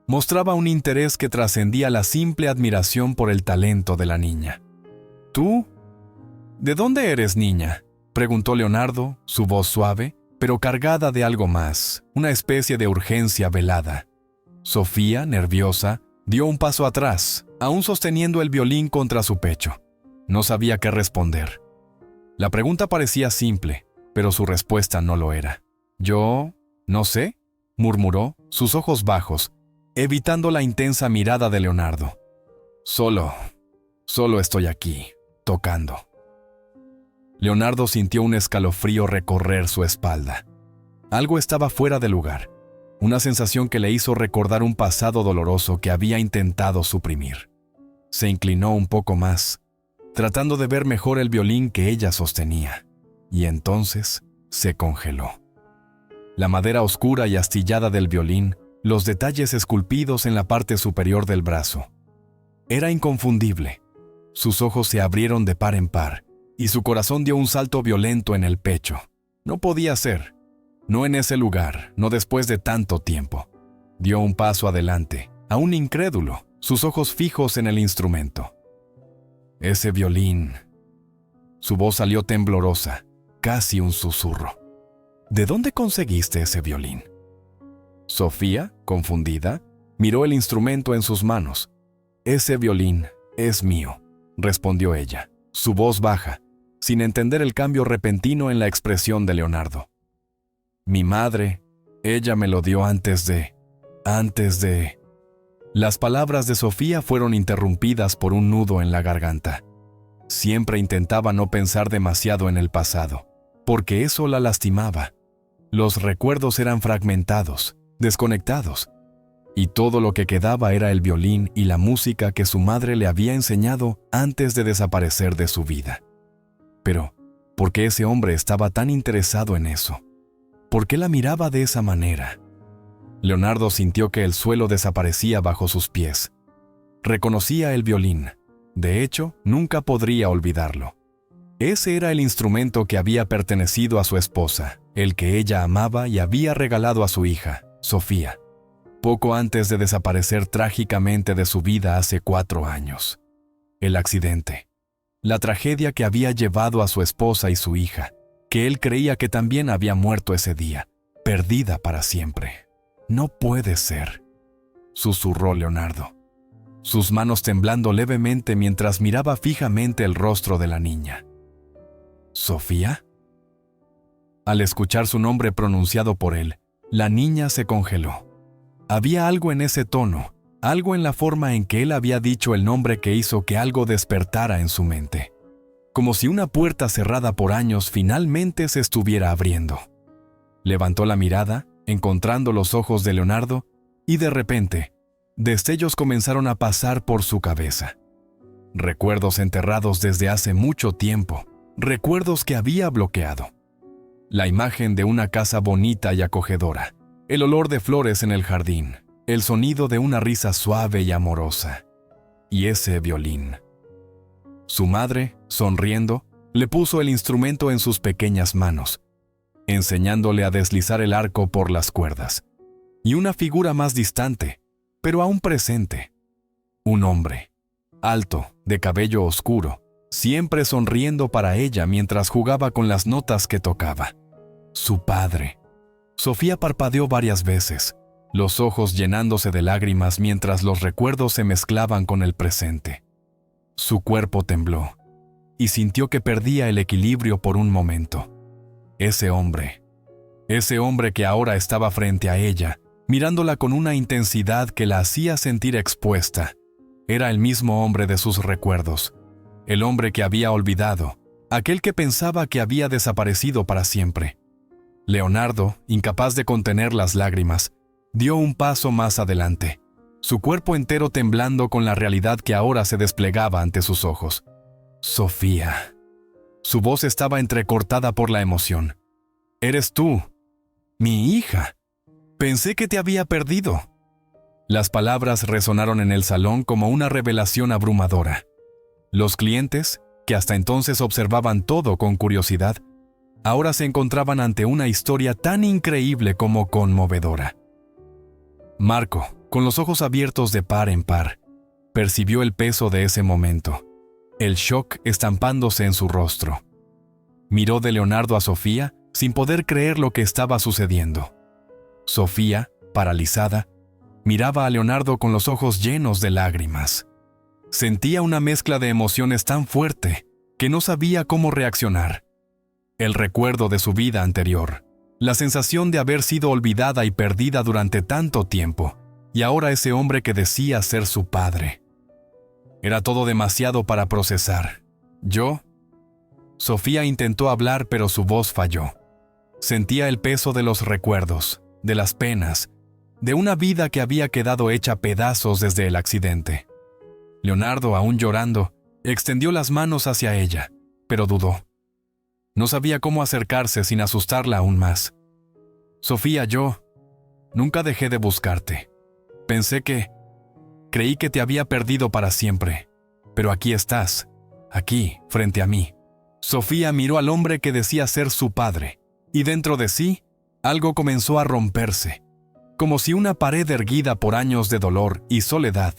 mostraba un interés que trascendía la simple admiración por el talento de la niña. «¿Tú? ¿De dónde eres, niña?», preguntó Leonardo, su voz suave, pero cargada de algo más, una especie de urgencia velada. Sofía, nerviosa, dio un paso atrás, aún sosteniendo el violín contra su pecho. No sabía qué responder. La pregunta parecía simple, pero su respuesta no lo era. «Yo, no sé», murmuró, sus ojos bajos, evitando la intensa mirada de Leonardo. Solo estoy aquí, tocando». Leonardo sintió un escalofrío recorrer su espalda. Algo estaba fuera de lugar, una sensación que le hizo recordar un pasado doloroso que había intentado suprimir. Se inclinó un poco más, tratando de ver mejor el violín que ella sostenía, y entonces se congeló. La madera oscura y astillada del violín, los detalles esculpidos en la parte superior del brazo. Era inconfundible. Sus ojos se abrieron de par en par, y su corazón dio un salto violento en el pecho. No podía ser. No en ese lugar, no después de tanto tiempo. Dio un paso adelante, aún incrédulo, sus ojos fijos en el instrumento. Ese violín. Su voz salió temblorosa, casi un susurro. ¿De dónde conseguiste ese violín? Sofía, confundida, miró el instrumento en sus manos. Ese violín es mío, respondió ella, su voz baja, sin entender el cambio repentino en la expresión de Leonardo. Mi madre, ella me lo dio antes de... Las palabras de Sofía fueron interrumpidas por un nudo en la garganta. Siempre intentaba no pensar demasiado en el pasado, porque eso la lastimaba. Los recuerdos eran fragmentados, desconectados, y todo lo que quedaba era el violín y la música que su madre le había enseñado antes de desaparecer de su vida. Pero, ¿por qué ese hombre estaba tan interesado en eso? ¿Por qué la miraba de esa manera? Leonardo sintió que el suelo desaparecía bajo sus pies. Reconocía el violín. De hecho, nunca podría olvidarlo. Ese era el instrumento que había pertenecido a su esposa, el que ella amaba y había regalado a su hija, Sofía, poco antes de desaparecer trágicamente de su vida hace 4 años. El accidente. La tragedia que había llevado a su esposa y su hija, que él creía que también había muerto ese día, perdida para siempre. No puede ser, susurró Leonardo, sus manos temblando levemente mientras miraba fijamente el rostro de la niña. ¿Sofía? Al escuchar su nombre pronunciado por él, la niña se congeló. Había algo en ese tono, algo en la forma en que él había dicho el nombre que hizo que algo despertara en su mente. Como si una puerta cerrada por años finalmente se estuviera abriendo. Levantó la mirada, encontrando los ojos de Leonardo, y de repente, destellos comenzaron a pasar por su cabeza. Recuerdos enterrados desde hace mucho tiempo, recuerdos que había bloqueado. La imagen de una casa bonita y acogedora, el olor de flores en el jardín, el sonido de una risa suave y amorosa. Y ese violín. Su madre, sonriendo, le puso el instrumento en sus pequeñas manos, enseñándole a deslizar el arco por las cuerdas. Y una figura más distante, pero aún presente. Un hombre, alto, de cabello oscuro, siempre sonriendo para ella mientras jugaba con las notas que tocaba. Su padre. Sofía parpadeó varias veces, los ojos llenándose de lágrimas mientras los recuerdos se mezclaban con el presente. Su cuerpo tembló, y sintió que perdía el equilibrio por un momento. Ese hombre que ahora estaba frente a ella, mirándola con una intensidad que la hacía sentir expuesta, era el mismo hombre de sus recuerdos, el hombre que había olvidado, aquel que pensaba que había desaparecido para siempre. Leonardo, incapaz de contener las lágrimas, dio un paso más adelante, su cuerpo entero temblando con la realidad que ahora se desplegaba ante sus ojos. Sofía. Su voz estaba entrecortada por la emoción. «Eres tú, mi hija. Pensé que te había perdido». Las palabras resonaron en el salón como una revelación abrumadora. Los clientes, que hasta entonces observaban todo con curiosidad, ahora se encontraban ante una historia tan increíble como conmovedora. Marco, con los ojos abiertos de par en par, percibió el peso de ese momento, el shock estampándose en su rostro. Miró de Leonardo a Sofía sin poder creer lo que estaba sucediendo. Sofía, paralizada, miraba a Leonardo con los ojos llenos de lágrimas. Sentía una mezcla de emociones tan fuerte que no sabía cómo reaccionar. El recuerdo de su vida anterior, la sensación de haber sido olvidada y perdida durante tanto tiempo, y ahora ese hombre que decía ser su padre. Era todo demasiado para procesar. Sofía intentó hablar, pero su voz falló. Sentía el peso de los recuerdos, de las penas, de una vida que había quedado hecha pedazos desde el accidente. Leonardo, aún llorando, extendió las manos hacia ella, pero dudó. No sabía cómo acercarse sin asustarla aún más. Sofía, yo nunca dejé de buscarte. Creí que te había perdido para siempre, pero aquí estás, aquí, frente a mí. Sofía miró al hombre que decía ser su padre, y dentro de sí, algo comenzó a romperse, como si una pared erguida por años de dolor y soledad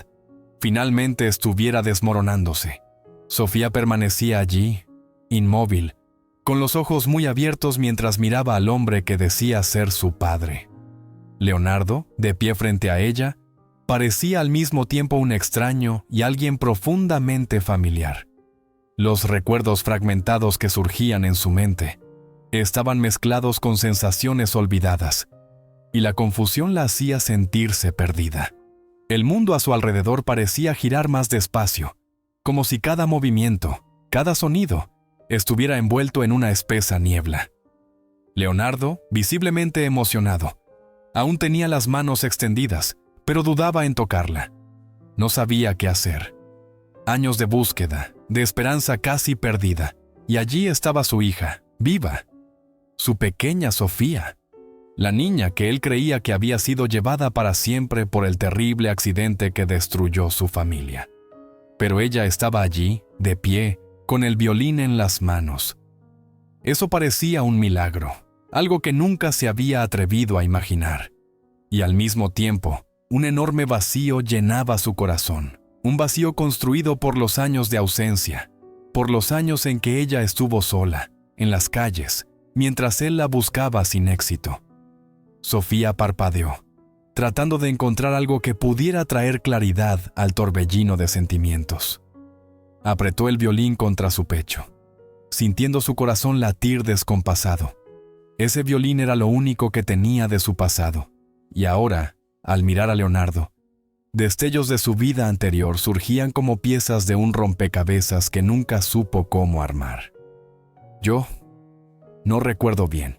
finalmente estuviera desmoronándose. Sofía permanecía allí, inmóvil, con los ojos muy abiertos mientras miraba al hombre que decía ser su padre. Leonardo, de pie frente a ella, parecía al mismo tiempo un extraño y alguien profundamente familiar. Los recuerdos fragmentados que surgían en su mente estaban mezclados con sensaciones olvidadas, y la confusión la hacía sentirse perdida. El mundo a su alrededor parecía girar más despacio, como si cada movimiento, cada sonido, estuviera envuelto en una espesa niebla. Leonardo, visiblemente emocionado, aún tenía las manos extendidas, pero dudaba en tocarla. No sabía qué hacer. Años de búsqueda, de esperanza casi perdida, y allí estaba su hija, viva, su pequeña Sofía, la niña que él creía que había sido llevada para siempre por el terrible accidente que destruyó su familia. Pero ella estaba allí, de pie, con el violín en las manos. Eso parecía un milagro, algo que nunca se había atrevido a imaginar. Y al mismo tiempo, un enorme vacío llenaba su corazón, un vacío construido por los años de ausencia, por los años en que ella estuvo sola, en las calles, mientras él la buscaba sin éxito. Sofía parpadeó, tratando de encontrar algo que pudiera traer claridad al torbellino de sentimientos. Apretó el violín contra su pecho, sintiendo su corazón latir descompasado. Ese violín era lo único que tenía de su pasado, y ahora, al mirar a Leonardo, destellos de su vida anterior surgían como piezas de un rompecabezas que nunca supo cómo armar. Yo no recuerdo bien,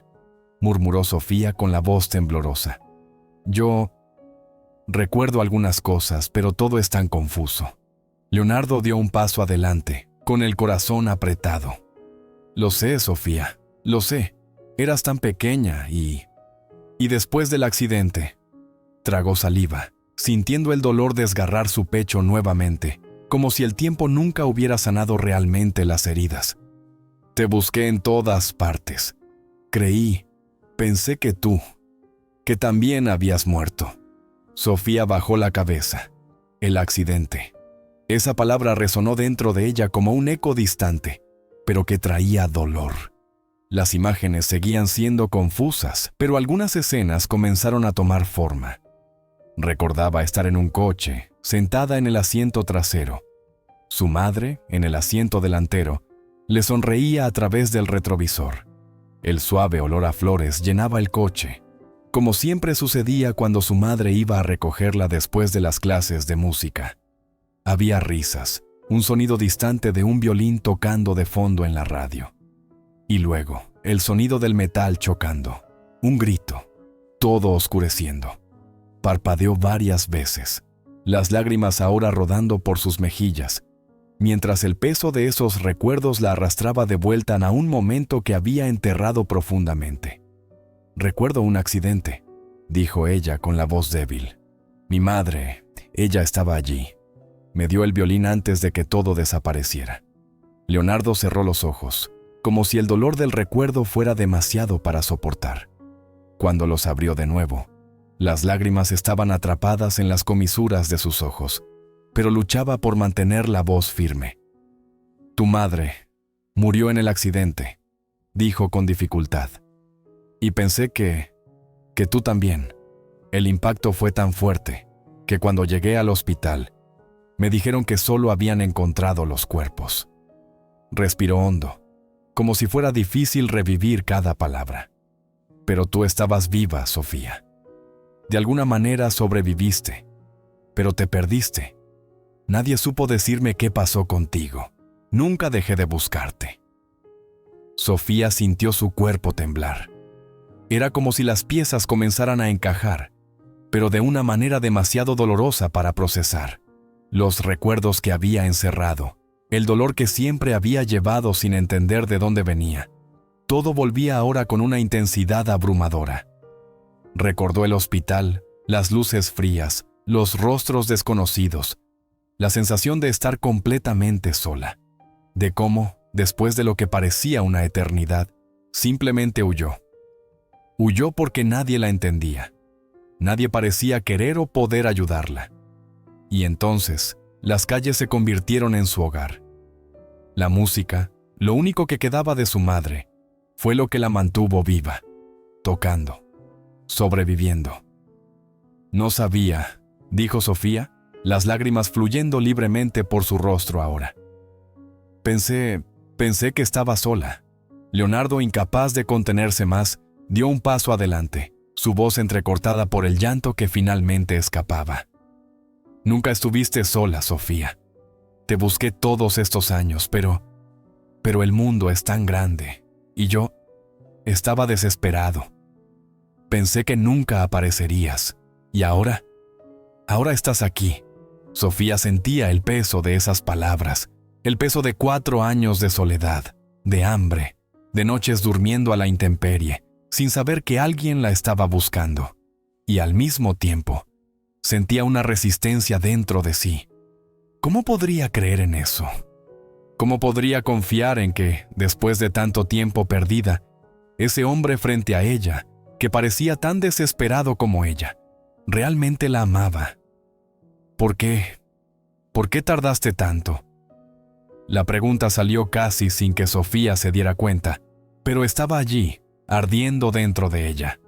murmuró Sofía con la voz temblorosa. Yo recuerdo algunas cosas, pero todo es tan confuso. Leonardo dio un paso adelante, con el corazón apretado. Lo sé, Sofía, lo sé. Eras tan pequeña y después del accidente, tragó saliva, sintiendo el dolor desgarrar su pecho nuevamente, como si el tiempo nunca hubiera sanado realmente las heridas. Te busqué en todas partes. Pensé que también habías muerto. Sofía bajó la cabeza. El accidente. Esa palabra resonó dentro de ella como un eco distante, pero que traía dolor. Las imágenes seguían siendo confusas, pero algunas escenas comenzaron a tomar forma. Recordaba estar en un coche, sentada en el asiento trasero. Su madre, en el asiento delantero, le sonreía a través del retrovisor. El suave olor a flores llenaba el coche, como siempre sucedía cuando su madre iba a recogerla después de las clases de música. Había risas, un sonido distante de un violín tocando de fondo en la radio. Y luego, el sonido del metal chocando, un grito, todo oscureciendo. Parpadeó varias veces, las lágrimas ahora rodando por sus mejillas, mientras el peso de esos recuerdos la arrastraba de vuelta a un momento que había enterrado profundamente. «Recuerdo un accidente», dijo ella con la voz débil. «Mi madre, ella estaba allí. Me dio el violín antes de que todo desapareciera». Leonardo cerró los ojos, como si el dolor del recuerdo fuera demasiado para soportar. Cuando los abrió de nuevo, las lágrimas estaban atrapadas en las comisuras de sus ojos, pero luchaba por mantener la voz firme. «Tu madre murió en el accidente», dijo con dificultad. «Y pensé que tú también. El impacto fue tan fuerte que cuando llegué al hospital, me dijeron que solo habían encontrado los cuerpos». Respiró hondo, como si fuera difícil revivir cada palabra. «Pero tú estabas viva, Sofía. De alguna manera sobreviviste, pero te perdiste. Nadie supo decirme qué pasó contigo. Nunca dejé de buscarte». Sofía sintió su cuerpo temblar. Era como si las piezas comenzaran a encajar, pero de una manera demasiado dolorosa para procesar. Los recuerdos que había encerrado, el dolor que siempre había llevado sin entender de dónde venía. Todo volvía ahora con una intensidad abrumadora. Recordó el hospital, las luces frías, los rostros desconocidos, la sensación de estar completamente sola, de cómo, después de lo que parecía una eternidad, simplemente huyó. Huyó porque nadie la entendía. Nadie parecía querer o poder ayudarla. Y entonces, las calles se convirtieron en su hogar. La música, lo único que quedaba de su madre, fue lo que la mantuvo viva, tocando, sobreviviendo. No sabía, dijo Sofía, las lágrimas fluyendo libremente por su rostro ahora. Pensé que estaba sola. Leonardo, incapaz de contenerse más, dio un paso adelante, su voz entrecortada por el llanto que finalmente escapaba. Nunca estuviste sola, Sofía. Te busqué todos estos años, pero el mundo es tan grande, y yo estaba desesperado. Pensé que nunca aparecerías, y ahora estás aquí. Sofía sentía el peso de esas palabras, el peso de 4 años de soledad, de hambre, de noches durmiendo a la intemperie, sin saber que alguien la estaba buscando. Y al mismo tiempo, sentía una resistencia dentro de sí. ¿Cómo podría creer en eso? ¿Cómo podría confiar en que, después de tanto tiempo perdida, ese hombre frente a ella, que parecía tan desesperado como ella, realmente la amaba? ¿Por qué? ¿Por qué tardaste tanto? La pregunta salió casi sin que Sofía se diera cuenta, pero estaba allí, ardiendo dentro de ella.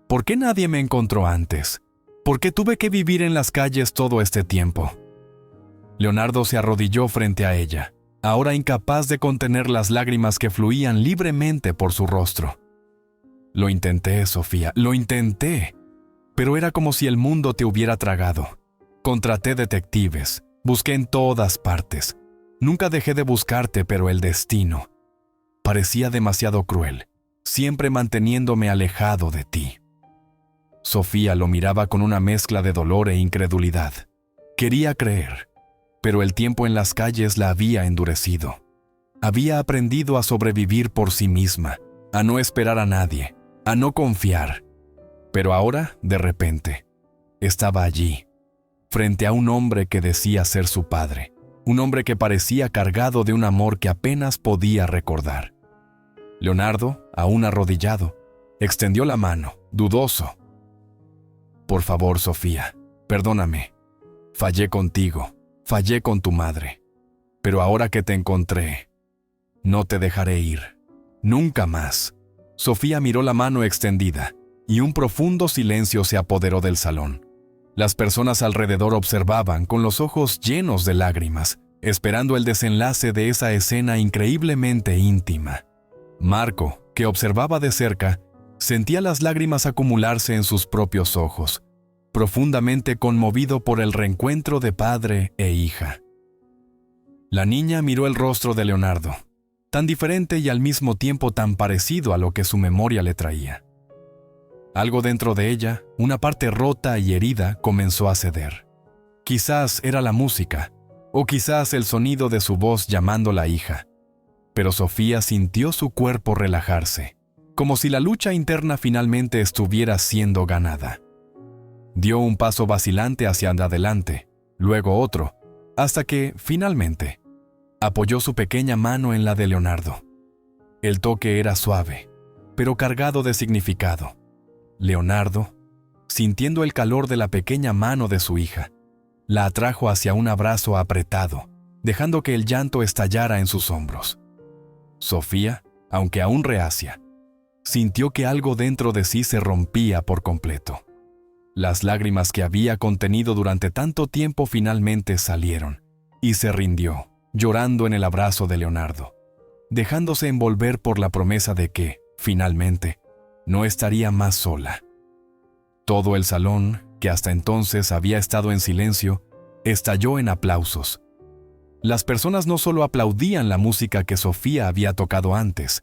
¿Por qué nadie me encontró antes? ¿Por qué tuve que vivir en las calles todo este tiempo? Leonardo se arrodilló frente a ella, ahora incapaz de contener las lágrimas que fluían libremente por su rostro. Lo intenté, Sofía, lo intenté, pero era como si el mundo te hubiera tragado. Contraté detectives, busqué en todas partes. Nunca dejé de buscarte, pero el destino parecía demasiado cruel, siempre manteniéndome alejado de ti. Sofía lo miraba con una mezcla de dolor e incredulidad. Quería creer, pero el tiempo en las calles la había endurecido. Había aprendido a sobrevivir por sí misma, a no esperar a nadie, a no confiar. Pero ahora, de repente, estaba allí, frente a un hombre que decía ser su padre, un hombre que parecía cargado de un amor que apenas podía recordar. Leonardo, aún arrodillado, extendió la mano, dudoso. Por favor, Sofía, perdóname. Fallé contigo, fallé con tu madre. Pero ahora que te encontré, no te dejaré ir. Nunca más. Sofía miró la mano extendida, y un profundo silencio se apoderó del salón. Las personas alrededor observaban con los ojos llenos de lágrimas, esperando el desenlace de esa escena increíblemente íntima. Marco, que observaba de cerca, sentía las lágrimas acumularse en sus propios ojos, profundamente conmovido por el reencuentro de padre e hija. La niña miró el rostro de Leonardo, tan diferente y al mismo tiempo tan parecido a lo que su memoria le traía. Algo dentro de ella, una parte rota y herida, comenzó a ceder. Quizás era la música, o quizás el sonido de su voz llamando la hija. Pero Sofía sintió su cuerpo relajarse, como si la lucha interna finalmente estuviera siendo ganada. Dio un paso vacilante hacia adelante, luego otro, hasta que, finalmente, apoyó su pequeña mano en la de Leonardo. El toque era suave, pero cargado de significado. Leonardo, sintiendo el calor de la pequeña mano de su hija, la atrajo hacia un abrazo apretado, dejando que el llanto estallara en sus hombros. Sofía, aunque aún reacia, sintió que algo dentro de sí se rompía por completo. Las lágrimas que había contenido durante tanto tiempo finalmente salieron, y se rindió, llorando en el abrazo de Leonardo, dejándose envolver por la promesa de que, finalmente, no estaría más sola. Todo el salón, que hasta entonces había estado en silencio, estalló en aplausos. Las personas no solo aplaudían la música que Sofía había tocado antes,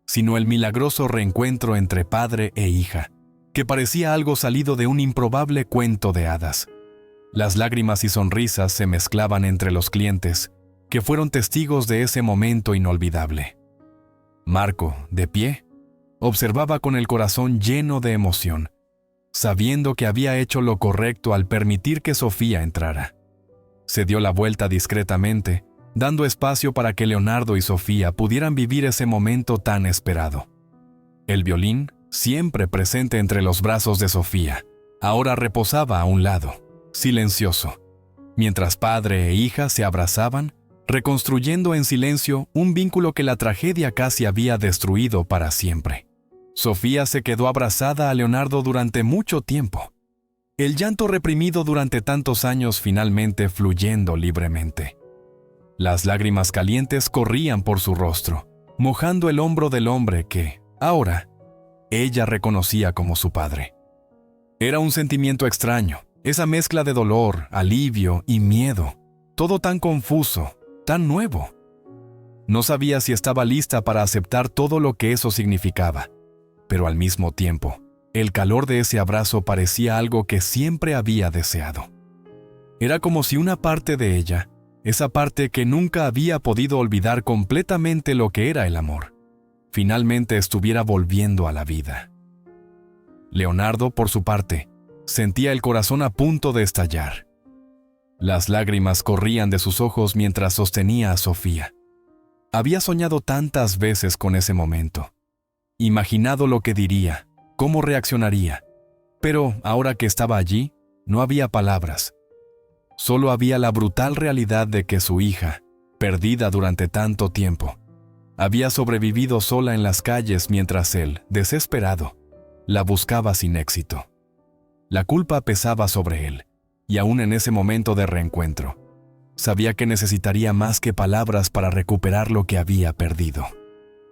sino el milagroso reencuentro entre padre e hija, que parecía algo salido de un improbable cuento de hadas. Las lágrimas y sonrisas se mezclaban entre los clientes, que fueron testigos de ese momento inolvidable. Marco, de pie, observaba con el corazón lleno de emoción, sabiendo que había hecho lo correcto al permitir que Sofía entrara. Se dio la vuelta discretamente, dando espacio para que Leonardo y Sofía pudieran vivir ese momento tan esperado. El violín, siempre presente entre los brazos de Sofía, ahora reposaba a un lado, silencioso, mientras padre e hija se abrazaban, reconstruyendo en silencio un vínculo que la tragedia casi había destruido para siempre. Sofía se quedó abrazada a Leonardo durante mucho tiempo, el llanto reprimido durante tantos años finalmente fluyendo libremente. Las lágrimas calientes corrían por su rostro, mojando el hombro del hombre que, ahora, ella reconocía como su padre. Era un sentimiento extraño, esa mezcla de dolor, alivio y miedo, todo tan confuso, tan nuevo. No sabía si estaba lista para aceptar todo lo que eso significaba, pero al mismo tiempo, el calor de ese abrazo parecía algo que siempre había deseado. Era como si una parte de ella, esa parte que nunca había podido olvidar completamente lo que era el amor, finalmente estuviera volviendo a la vida. Leonardo, por su parte, sentía el corazón a punto de estallar. Las lágrimas corrían de sus ojos mientras sostenía a Sofía. Había soñado tantas veces con ese momento, imaginado lo que diría, cómo reaccionaría, pero ahora que estaba allí, no había palabras. Solo había la brutal realidad de que su hija, perdida durante tanto tiempo, había sobrevivido sola en las calles mientras él, desesperado, la buscaba sin éxito. La culpa pesaba sobre él, y aún en ese momento de reencuentro, sabía que necesitaría más que palabras para recuperar lo que había perdido.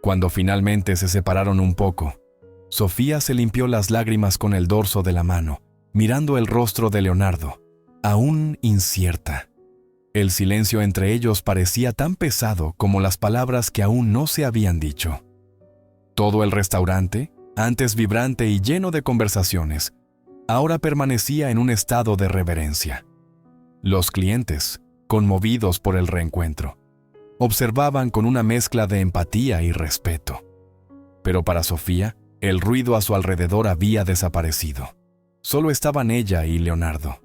Cuando finalmente se separaron un poco, Sofía se limpió las lágrimas con el dorso de la mano, mirando el rostro de Leonardo, aún incierta. El silencio entre ellos parecía tan pesado como las palabras que aún no se habían dicho. Todo el restaurante, antes vibrante y lleno de conversaciones, ahora permanecía en un estado de reverencia. Los clientes, conmovidos por el reencuentro, observaban con una mezcla de empatía y respeto. Pero para Sofía, el ruido a su alrededor había desaparecido. Solo estaban ella y Leonardo.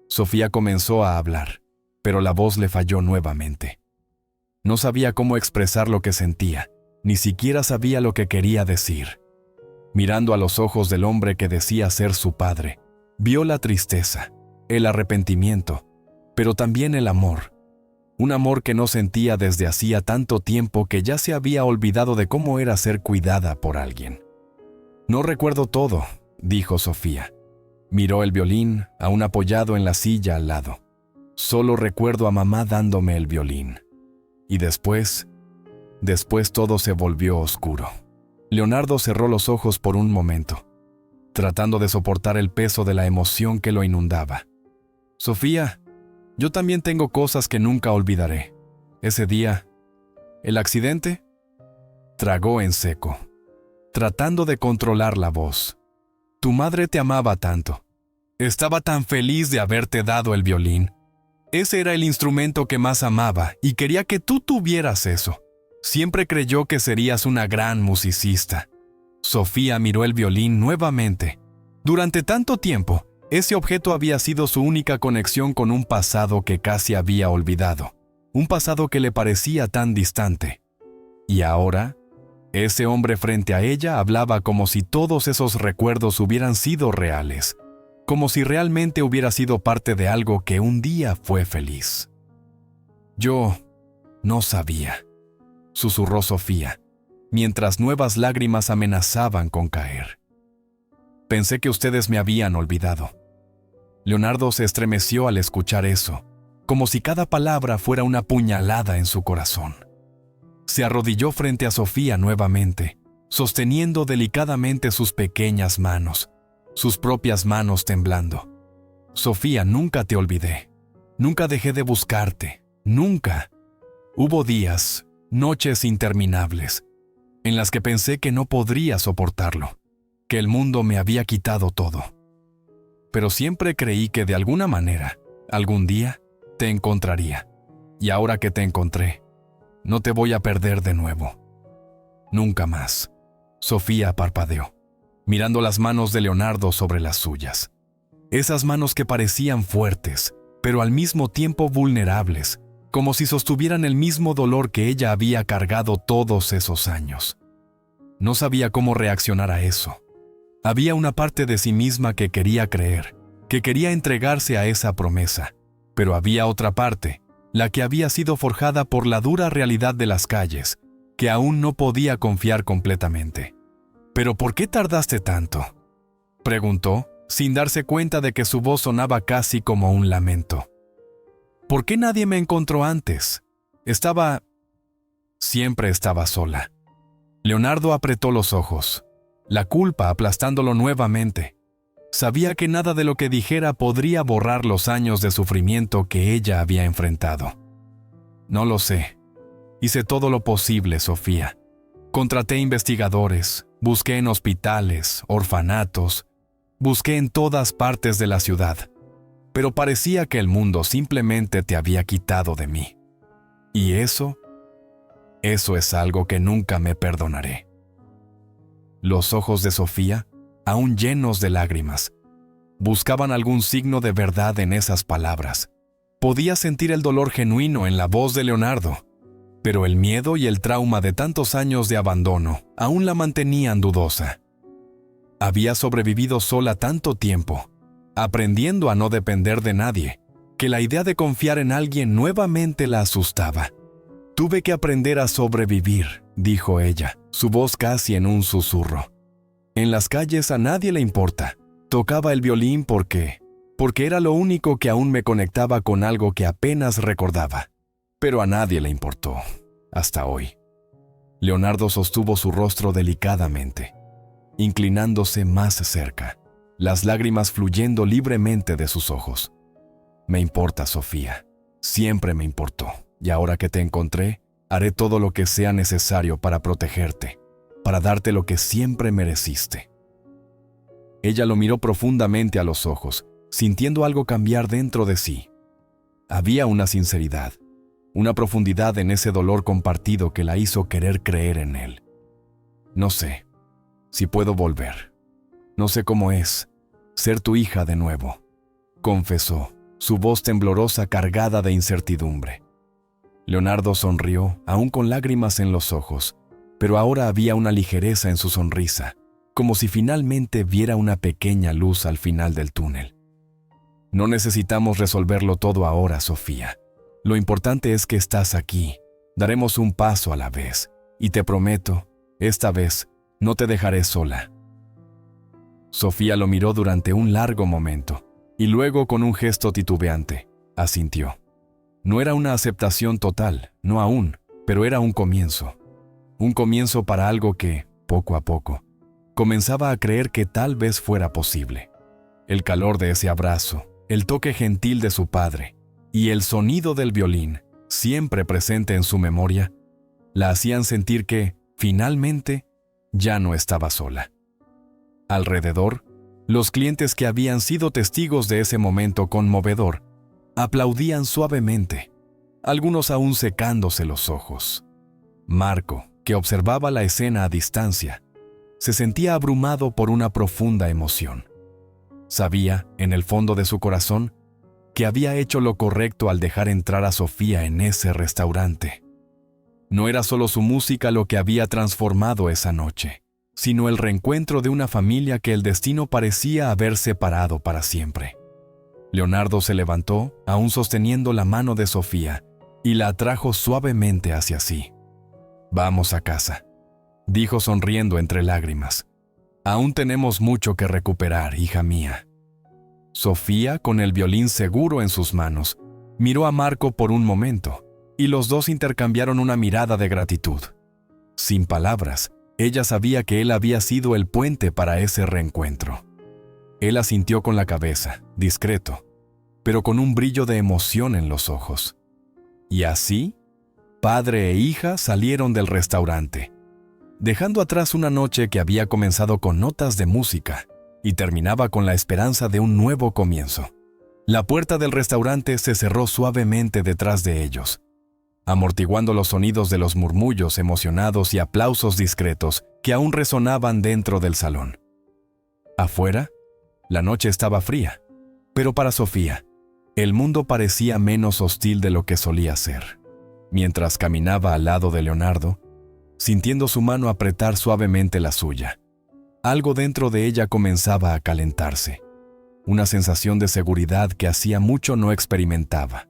Sofía comenzó a hablar, pero la voz le falló nuevamente. No sabía cómo expresar lo que sentía, ni siquiera sabía lo que quería decir. Mirando a los ojos del hombre que decía ser su padre, vio la tristeza, el arrepentimiento, pero también el amor. Un amor que no sentía desde hacía tanto tiempo que ya se había olvidado de cómo era ser cuidada por alguien. «No recuerdo todo», dijo Sofía. Miró el violín, aún apoyado en la silla al lado. «Solo recuerdo a mamá dándome el violín. Y después todo se volvió oscuro». Leonardo cerró los ojos por un momento, tratando de soportar el peso de la emoción que lo inundaba. «Sofía, yo también tengo cosas que nunca olvidaré. Ese día, el accidente», tragó en seco, tratando de controlar la voz. «Tu madre te amaba tanto. Estaba tan feliz de haberte dado el violín. Ese era el instrumento que más amaba y quería que tú tuvieras eso. Siempre creyó que serías una gran musicista». Sofía miró el violín nuevamente. Durante tanto tiempo, ese objeto había sido su única conexión con un pasado que casi había olvidado, un pasado que le parecía tan distante. Y ahora, ese hombre frente a ella hablaba como si todos esos recuerdos hubieran sido reales, como si realmente hubiera sido parte de algo que un día fue feliz. «Yo no sabía», susurró Sofía, mientras nuevas lágrimas amenazaban con caer. «Pensé que ustedes me habían olvidado». Leonardo se estremeció al escuchar eso, como si cada palabra fuera una puñalada en su corazón. Se arrodilló frente a Sofía nuevamente, sosteniendo delicadamente sus pequeñas manos, sus propias manos temblando. «Sofía, nunca te olvidé. Nunca dejé de buscarte. Nunca. Hubo días, noches interminables, en las que pensé que no podría soportarlo, que el mundo me había quitado todo. Pero siempre creí que de alguna manera, algún día, te encontraría. Y ahora que te encontré, no te voy a perder de nuevo. Nunca más». Sofía parpadeó. mirando las manos de Leonardo sobre las suyas. Esas manos que parecían fuertes, pero al mismo tiempo vulnerables, como si sostuvieran el mismo dolor que ella había cargado todos esos años. No sabía cómo reaccionar a eso. Había una parte de sí misma que quería creer, que quería entregarse a esa promesa, pero había otra parte, la que había sido forjada por la dura realidad de las calles, que aún no podía confiar completamente. ¿Pero por qué tardaste tanto?, preguntó, sin darse cuenta de que su voz sonaba casi como un lamento. ¿Por qué nadie me encontró antes? Siempre estaba sola. Leonardo apretó los ojos, la culpa aplastándolo nuevamente. Sabía que nada de lo que dijera podría borrar los años de sufrimiento que ella había enfrentado. No lo sé. Hice todo lo posible, Sofía. Contraté investigadores, busqué en hospitales, orfanatos, busqué en todas partes de la ciudad, pero parecía que el mundo simplemente te había quitado de mí. Y eso es algo que nunca me perdonaré. Los ojos de Sofía, aún llenos de lágrimas, buscaban algún signo de verdad en esas palabras. Podía sentir el dolor genuino en la voz de Leonardo, pero el miedo y el trauma de tantos años de abandono aún la mantenían dudosa. Había sobrevivido sola tanto tiempo, aprendiendo a no depender de nadie, que la idea de confiar en alguien nuevamente la asustaba. «Tuve que aprender a sobrevivir», dijo ella, su voz casi en un susurro. «En las calles a nadie le importa. Tocaba el violín porque era lo único que aún me conectaba con algo que apenas recordaba. Pero a nadie le importó, hasta hoy». Leonardo sostuvo su rostro delicadamente, inclinándose más cerca, las lágrimas fluyendo libremente de sus ojos. «Me importa, Sofía. Siempre me importó. Y ahora que te encontré, haré todo lo que sea necesario para protegerte, para darte lo que siempre mereciste». Ella lo miró profundamente a los ojos, sintiendo algo cambiar dentro de sí. Había una sinceridad, una profundidad en ese dolor compartido que la hizo querer creer en él. «No sé si puedo volver. No sé cómo es ser tu hija de nuevo», confesó, su voz temblorosa cargada de incertidumbre. Leonardo sonrió, aún con lágrimas en los ojos, pero ahora había una ligereza en su sonrisa, como si finalmente viera una pequeña luz al final del túnel. «No necesitamos resolverlo todo ahora, Sofía. Lo importante es que estás aquí. Daremos un paso a la vez, y te prometo, esta vez no te dejaré sola». Sofía lo miró durante un largo momento, y luego con un gesto titubeante, asintió. No era una aceptación total, no aún, pero era un comienzo. Un comienzo para algo que, poco a poco, comenzaba a creer que tal vez fuera posible. El calor de ese abrazo, el toque gentil de su padre y el sonido del violín, siempre presente en su memoria, la hacían sentir que, finalmente, ya no estaba sola. Alrededor, los clientes que habían sido testigos de ese momento conmovedor aplaudían suavemente, algunos aún secándose los ojos. Marco, que observaba la escena a distancia, se sentía abrumado por una profunda emoción. Sabía, en el fondo de su corazón, que había hecho lo correcto al dejar entrar a Sofía en ese restaurante. No era solo su música lo que había transformado esa noche, sino el reencuentro de una familia que el destino parecía haber separado para siempre. Leonardo se levantó, aún sosteniendo la mano de Sofía, y la atrajo suavemente hacia sí. «Vamos a casa», dijo sonriendo entre lágrimas. «Aún tenemos mucho que recuperar, hija mía». Sofía, con el violín seguro en sus manos, miró a Marco por un momento, y los dos intercambiaron una mirada de gratitud. Sin palabras, ella sabía que él había sido el puente para ese reencuentro. Él asintió con la cabeza, discreto, pero con un brillo de emoción en los ojos. Y así, padre e hija salieron del restaurante, dejando atrás una noche que había comenzado con notas de música y terminaba con la esperanza de un nuevo comienzo. La puerta del restaurante se cerró suavemente detrás de ellos, amortiguando los sonidos de los murmullos emocionados y aplausos discretos que aún resonaban dentro del salón. Afuera, la noche estaba fría, pero para Sofía, el mundo parecía menos hostil de lo que solía ser. Mientras caminaba al lado de Leonardo, sintiendo su mano apretar suavemente la suya, algo dentro de ella comenzaba a calentarse, una sensación de seguridad que hacía mucho no experimentaba.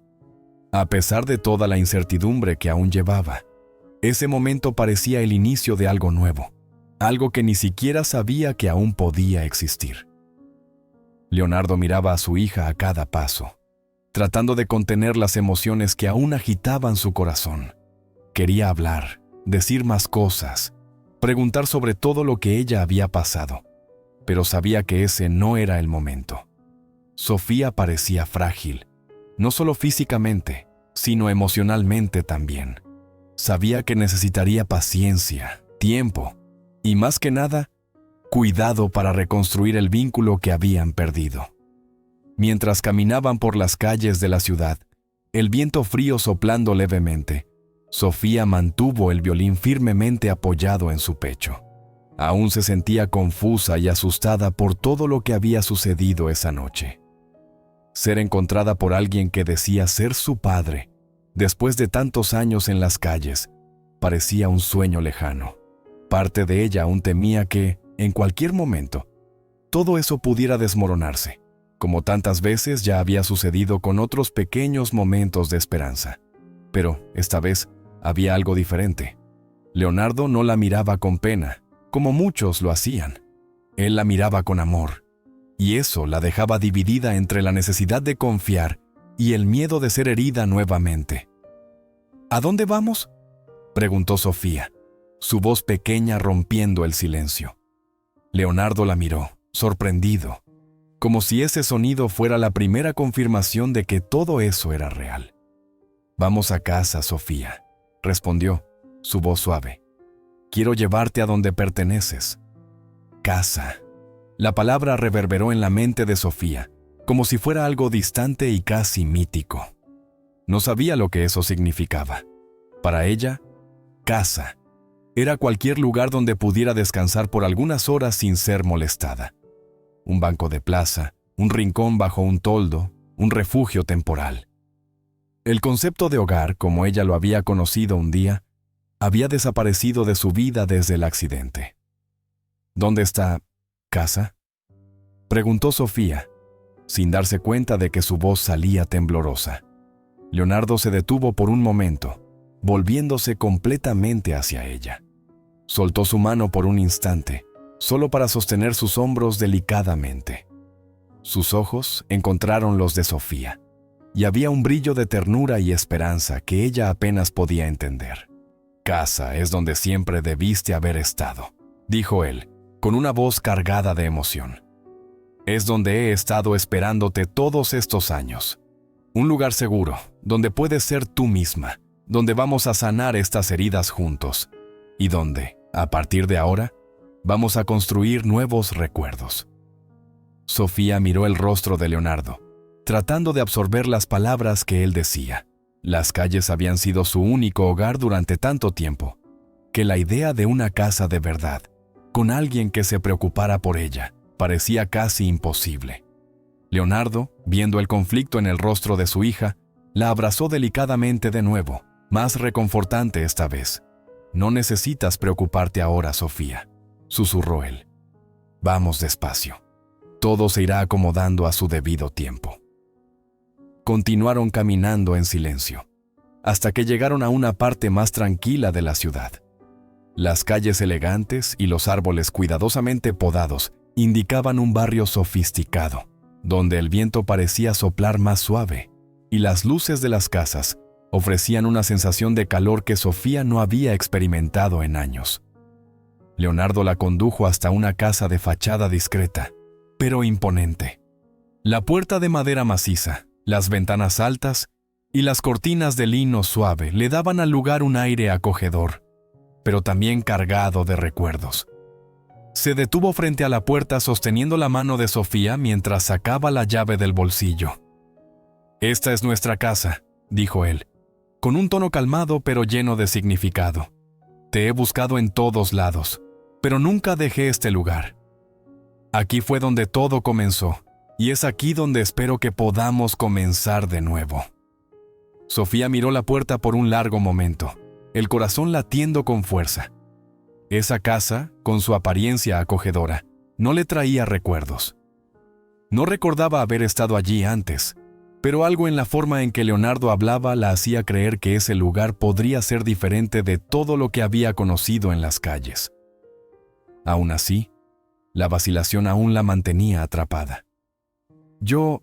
A pesar de toda la incertidumbre que aún llevaba, ese momento parecía el inicio de algo nuevo, algo que ni siquiera sabía que aún podía existir. Leonardo miraba a su hija a cada paso, tratando de contener las emociones que aún agitaban su corazón. Quería hablar, decir más cosas, preguntar sobre todo lo que ella había pasado, pero sabía que ese no era el momento. Sofía parecía frágil, no solo físicamente, sino emocionalmente también. Sabía que necesitaría paciencia, tiempo y, más que nada, cuidado para reconstruir el vínculo que habían perdido. Mientras caminaban por las calles de la ciudad, el viento frío soplando levemente, Sofía mantuvo el violín firmemente apoyado en su pecho. Aún se sentía confusa y asustada por todo lo que había sucedido esa noche. Ser encontrada por alguien que decía ser su padre, después de tantos años en las calles, parecía un sueño lejano. Parte de ella aún temía que, en cualquier momento, todo eso pudiera desmoronarse, como tantas veces ya había sucedido con otros pequeños momentos de esperanza. Pero, esta vez, había algo diferente. Leonardo no la miraba con pena, como muchos lo hacían. Él la miraba con amor, y eso la dejaba dividida entre la necesidad de confiar y el miedo de ser herida nuevamente. ¿A dónde vamos?, preguntó Sofía, su voz pequeña rompiendo el silencio. Leonardo la miró, sorprendido, como si ese sonido fuera la primera confirmación de que todo eso era real. «Vamos a casa, Sofía», respondió, su voz suave. «Quiero llevarte a donde perteneces». Casa. La palabra reverberó en la mente de Sofía, como si fuera algo distante y casi mítico. No sabía lo que eso significaba. Para ella, casa era cualquier lugar donde pudiera descansar por algunas horas sin ser molestada. Un banco de plaza, un rincón bajo un toldo, un refugio temporal. El concepto de hogar, como ella lo había conocido un día, había desaparecido de su vida desde el accidente. «¿Dónde está casa?», preguntó Sofía, sin darse cuenta de que su voz salía temblorosa. Leonardo se detuvo por un momento, volviéndose completamente hacia ella. Soltó su mano por un instante, solo para sostener sus hombros delicadamente. Sus ojos encontraron los de Sofía, y había un brillo de ternura y esperanza que ella apenas podía entender. «Casa es donde siempre debiste haber estado», dijo él, con una voz cargada de emoción. «Es donde he estado esperándote todos estos años. Un lugar seguro, donde puedes ser tú misma, donde vamos a sanar estas heridas juntos, y donde, a partir de ahora, vamos a construir nuevos recuerdos». Sofía miró el rostro de Leonardo, tratando de absorber las palabras que él decía. Las calles habían sido su único hogar durante tanto tiempo, que la idea de una casa de verdad, con alguien que se preocupara por ella, parecía casi imposible. Leonardo, viendo el conflicto en el rostro de su hija, la abrazó delicadamente de nuevo, más reconfortante esta vez. «No necesitas preocuparte ahora, Sofía», susurró él. «Vamos despacio. Todo se irá acomodando a su debido tiempo». Continuaron caminando en silencio, hasta que llegaron a una parte más tranquila de la ciudad. Las calles elegantes y los árboles cuidadosamente podados indicaban un barrio sofisticado, donde el viento parecía soplar más suave, y las luces de las casas ofrecían una sensación de calor que Sofía no había experimentado en años. Leonardo la condujo hasta una casa de fachada discreta, pero imponente. La puerta de madera maciza, las ventanas altas y las cortinas de lino suave le daban al lugar un aire acogedor, pero también cargado de recuerdos. Se detuvo frente a la puerta sosteniendo la mano de Sofía mientras sacaba la llave del bolsillo. «Esta es nuestra casa», dijo él, con un tono calmado pero lleno de significado. «Te he buscado en todos lados, pero nunca dejé este lugar». Aquí fue donde todo comenzó, y es aquí donde espero que podamos comenzar de nuevo. Sofía miró la puerta por un largo momento, el corazón latiendo con fuerza. Esa casa, con su apariencia acogedora, no le traía recuerdos. No recordaba haber estado allí antes, pero algo en la forma en que Leonardo hablaba la hacía creer que ese lugar podría ser diferente de todo lo que había conocido en las calles. Aún así, la vacilación aún la mantenía atrapada. «Yo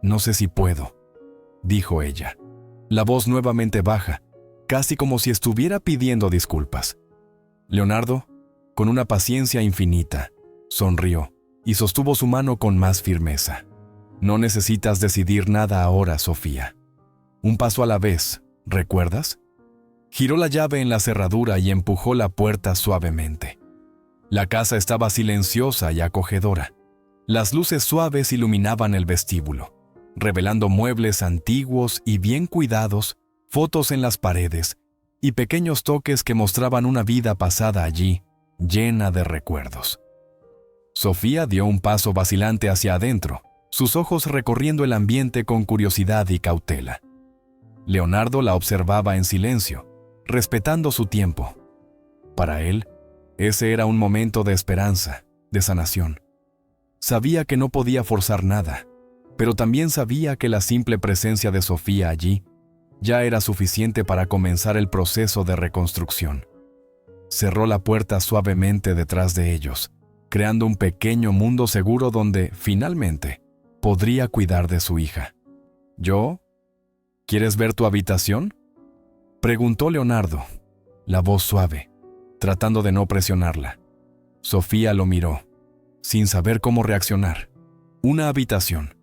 no sé si puedo», dijo ella, la voz nuevamente baja, casi como si estuviera pidiendo disculpas. Leonardo, con una paciencia infinita, sonrió y sostuvo su mano con más firmeza. «No necesitas decidir nada ahora, Sofía. Un paso a la vez, ¿recuerdas?». Giró la llave en la cerradura y empujó la puerta suavemente. La casa estaba silenciosa y acogedora. Las luces suaves iluminaban el vestíbulo, revelando muebles antiguos y bien cuidados, fotos en las paredes y pequeños toques que mostraban una vida pasada allí, llena de recuerdos. Sofía dio un paso vacilante hacia adentro, sus ojos recorriendo el ambiente con curiosidad y cautela. Leonardo la observaba en silencio, respetando su tiempo. Para él, ese era un momento de esperanza, de sanación. Sabía que no podía forzar nada, pero también sabía que la simple presencia de Sofía allí ya era suficiente para comenzar el proceso de reconstrucción. Cerró la puerta suavemente detrás de ellos, creando un pequeño mundo seguro donde, finalmente, podría cuidar de su hija. «¿Yo? ¿Quieres ver tu habitación?», preguntó Leonardo, la voz suave, tratando de no presionarla. Sofía lo miró, sin saber cómo reaccionar. Una habitación.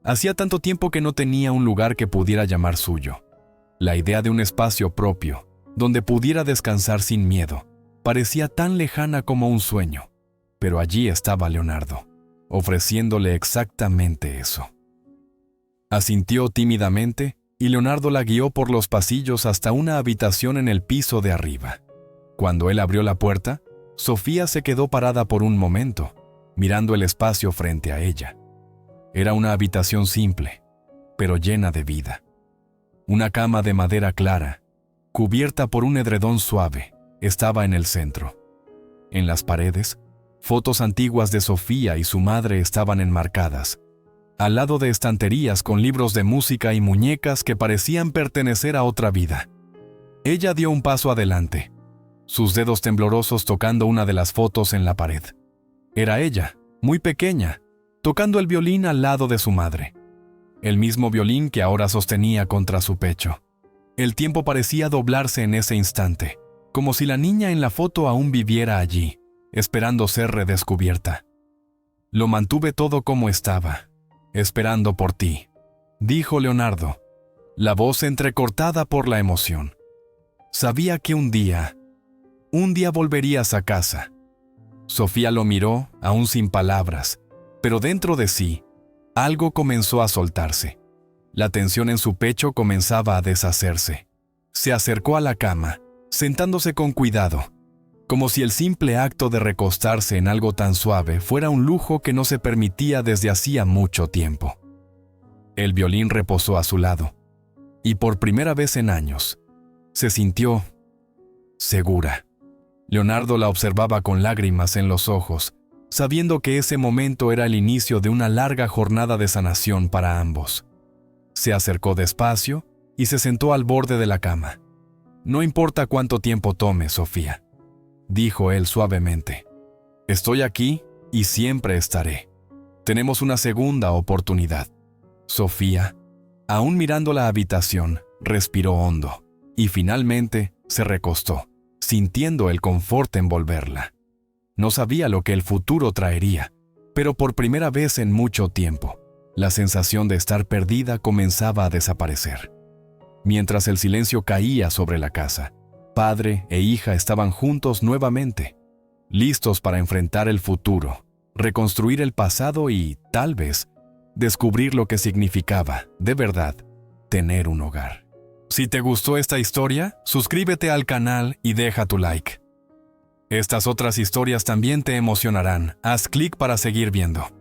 Hacía tanto tiempo que no tenía un lugar que pudiera llamar suyo. La idea de un espacio propio, donde pudiera descansar sin miedo, parecía tan lejana como un sueño. Pero allí estaba Leonardo, ofreciéndole exactamente eso. Asintió tímidamente y Leonardo la guió por los pasillos hasta una habitación en el piso de arriba. Cuando él abrió la puerta, Sofía se quedó parada por un momento, mirando el espacio frente a ella. Era una habitación simple, pero llena de vida. Una cama de madera clara, cubierta por un edredón suave, estaba en el centro. En las paredes, fotos antiguas de Sofía y su madre estaban enmarcadas, al lado de estanterías con libros de música y muñecas que parecían pertenecer a otra vida. Ella dio un paso adelante, sus dedos temblorosos tocando una de las fotos en la pared. Era ella, muy pequeña, tocando el violín al lado de su madre. El mismo violín que ahora sostenía contra su pecho. El tiempo parecía doblarse en ese instante, como si la niña en la foto aún viviera allí, esperando ser redescubierta. «Lo mantuve todo como estaba, esperando por ti», dijo Leonardo, la voz entrecortada por la emoción. Sabía que un día volverías a casa. Sofía lo miró, aún sin palabras, pero dentro de sí, algo comenzó a soltarse. La tensión en su pecho comenzaba a deshacerse. Se acercó a la cama, sentándose con cuidado, como si el simple acto de recostarse en algo tan suave fuera un lujo que no se permitía desde hacía mucho tiempo. El violín reposó a su lado, y por primera vez en años, se sintió segura. Leonardo la observaba con lágrimas en los ojos, sabiendo que ese momento era el inicio de una larga jornada de sanación para ambos. Se acercó despacio y se sentó al borde de la cama. «No importa cuánto tiempo tome, Sofía», dijo él suavemente. «Estoy aquí y siempre estaré. Tenemos una segunda oportunidad». Sofía, aún mirando la habitación, respiró hondo y finalmente se recostó, sintiendo el confort envolverla. No sabía lo que el futuro traería, pero por primera vez en mucho tiempo, la sensación de estar perdida comenzaba a desaparecer. Mientras el silencio caía sobre la casa, padre e hija estaban juntos nuevamente, listos para enfrentar el futuro, reconstruir el pasado y, tal vez, descubrir lo que significaba, de verdad, tener un hogar. Si te gustó esta historia, suscríbete al canal y deja tu like. Estas otras historias también te emocionarán. Haz clic para seguir viendo.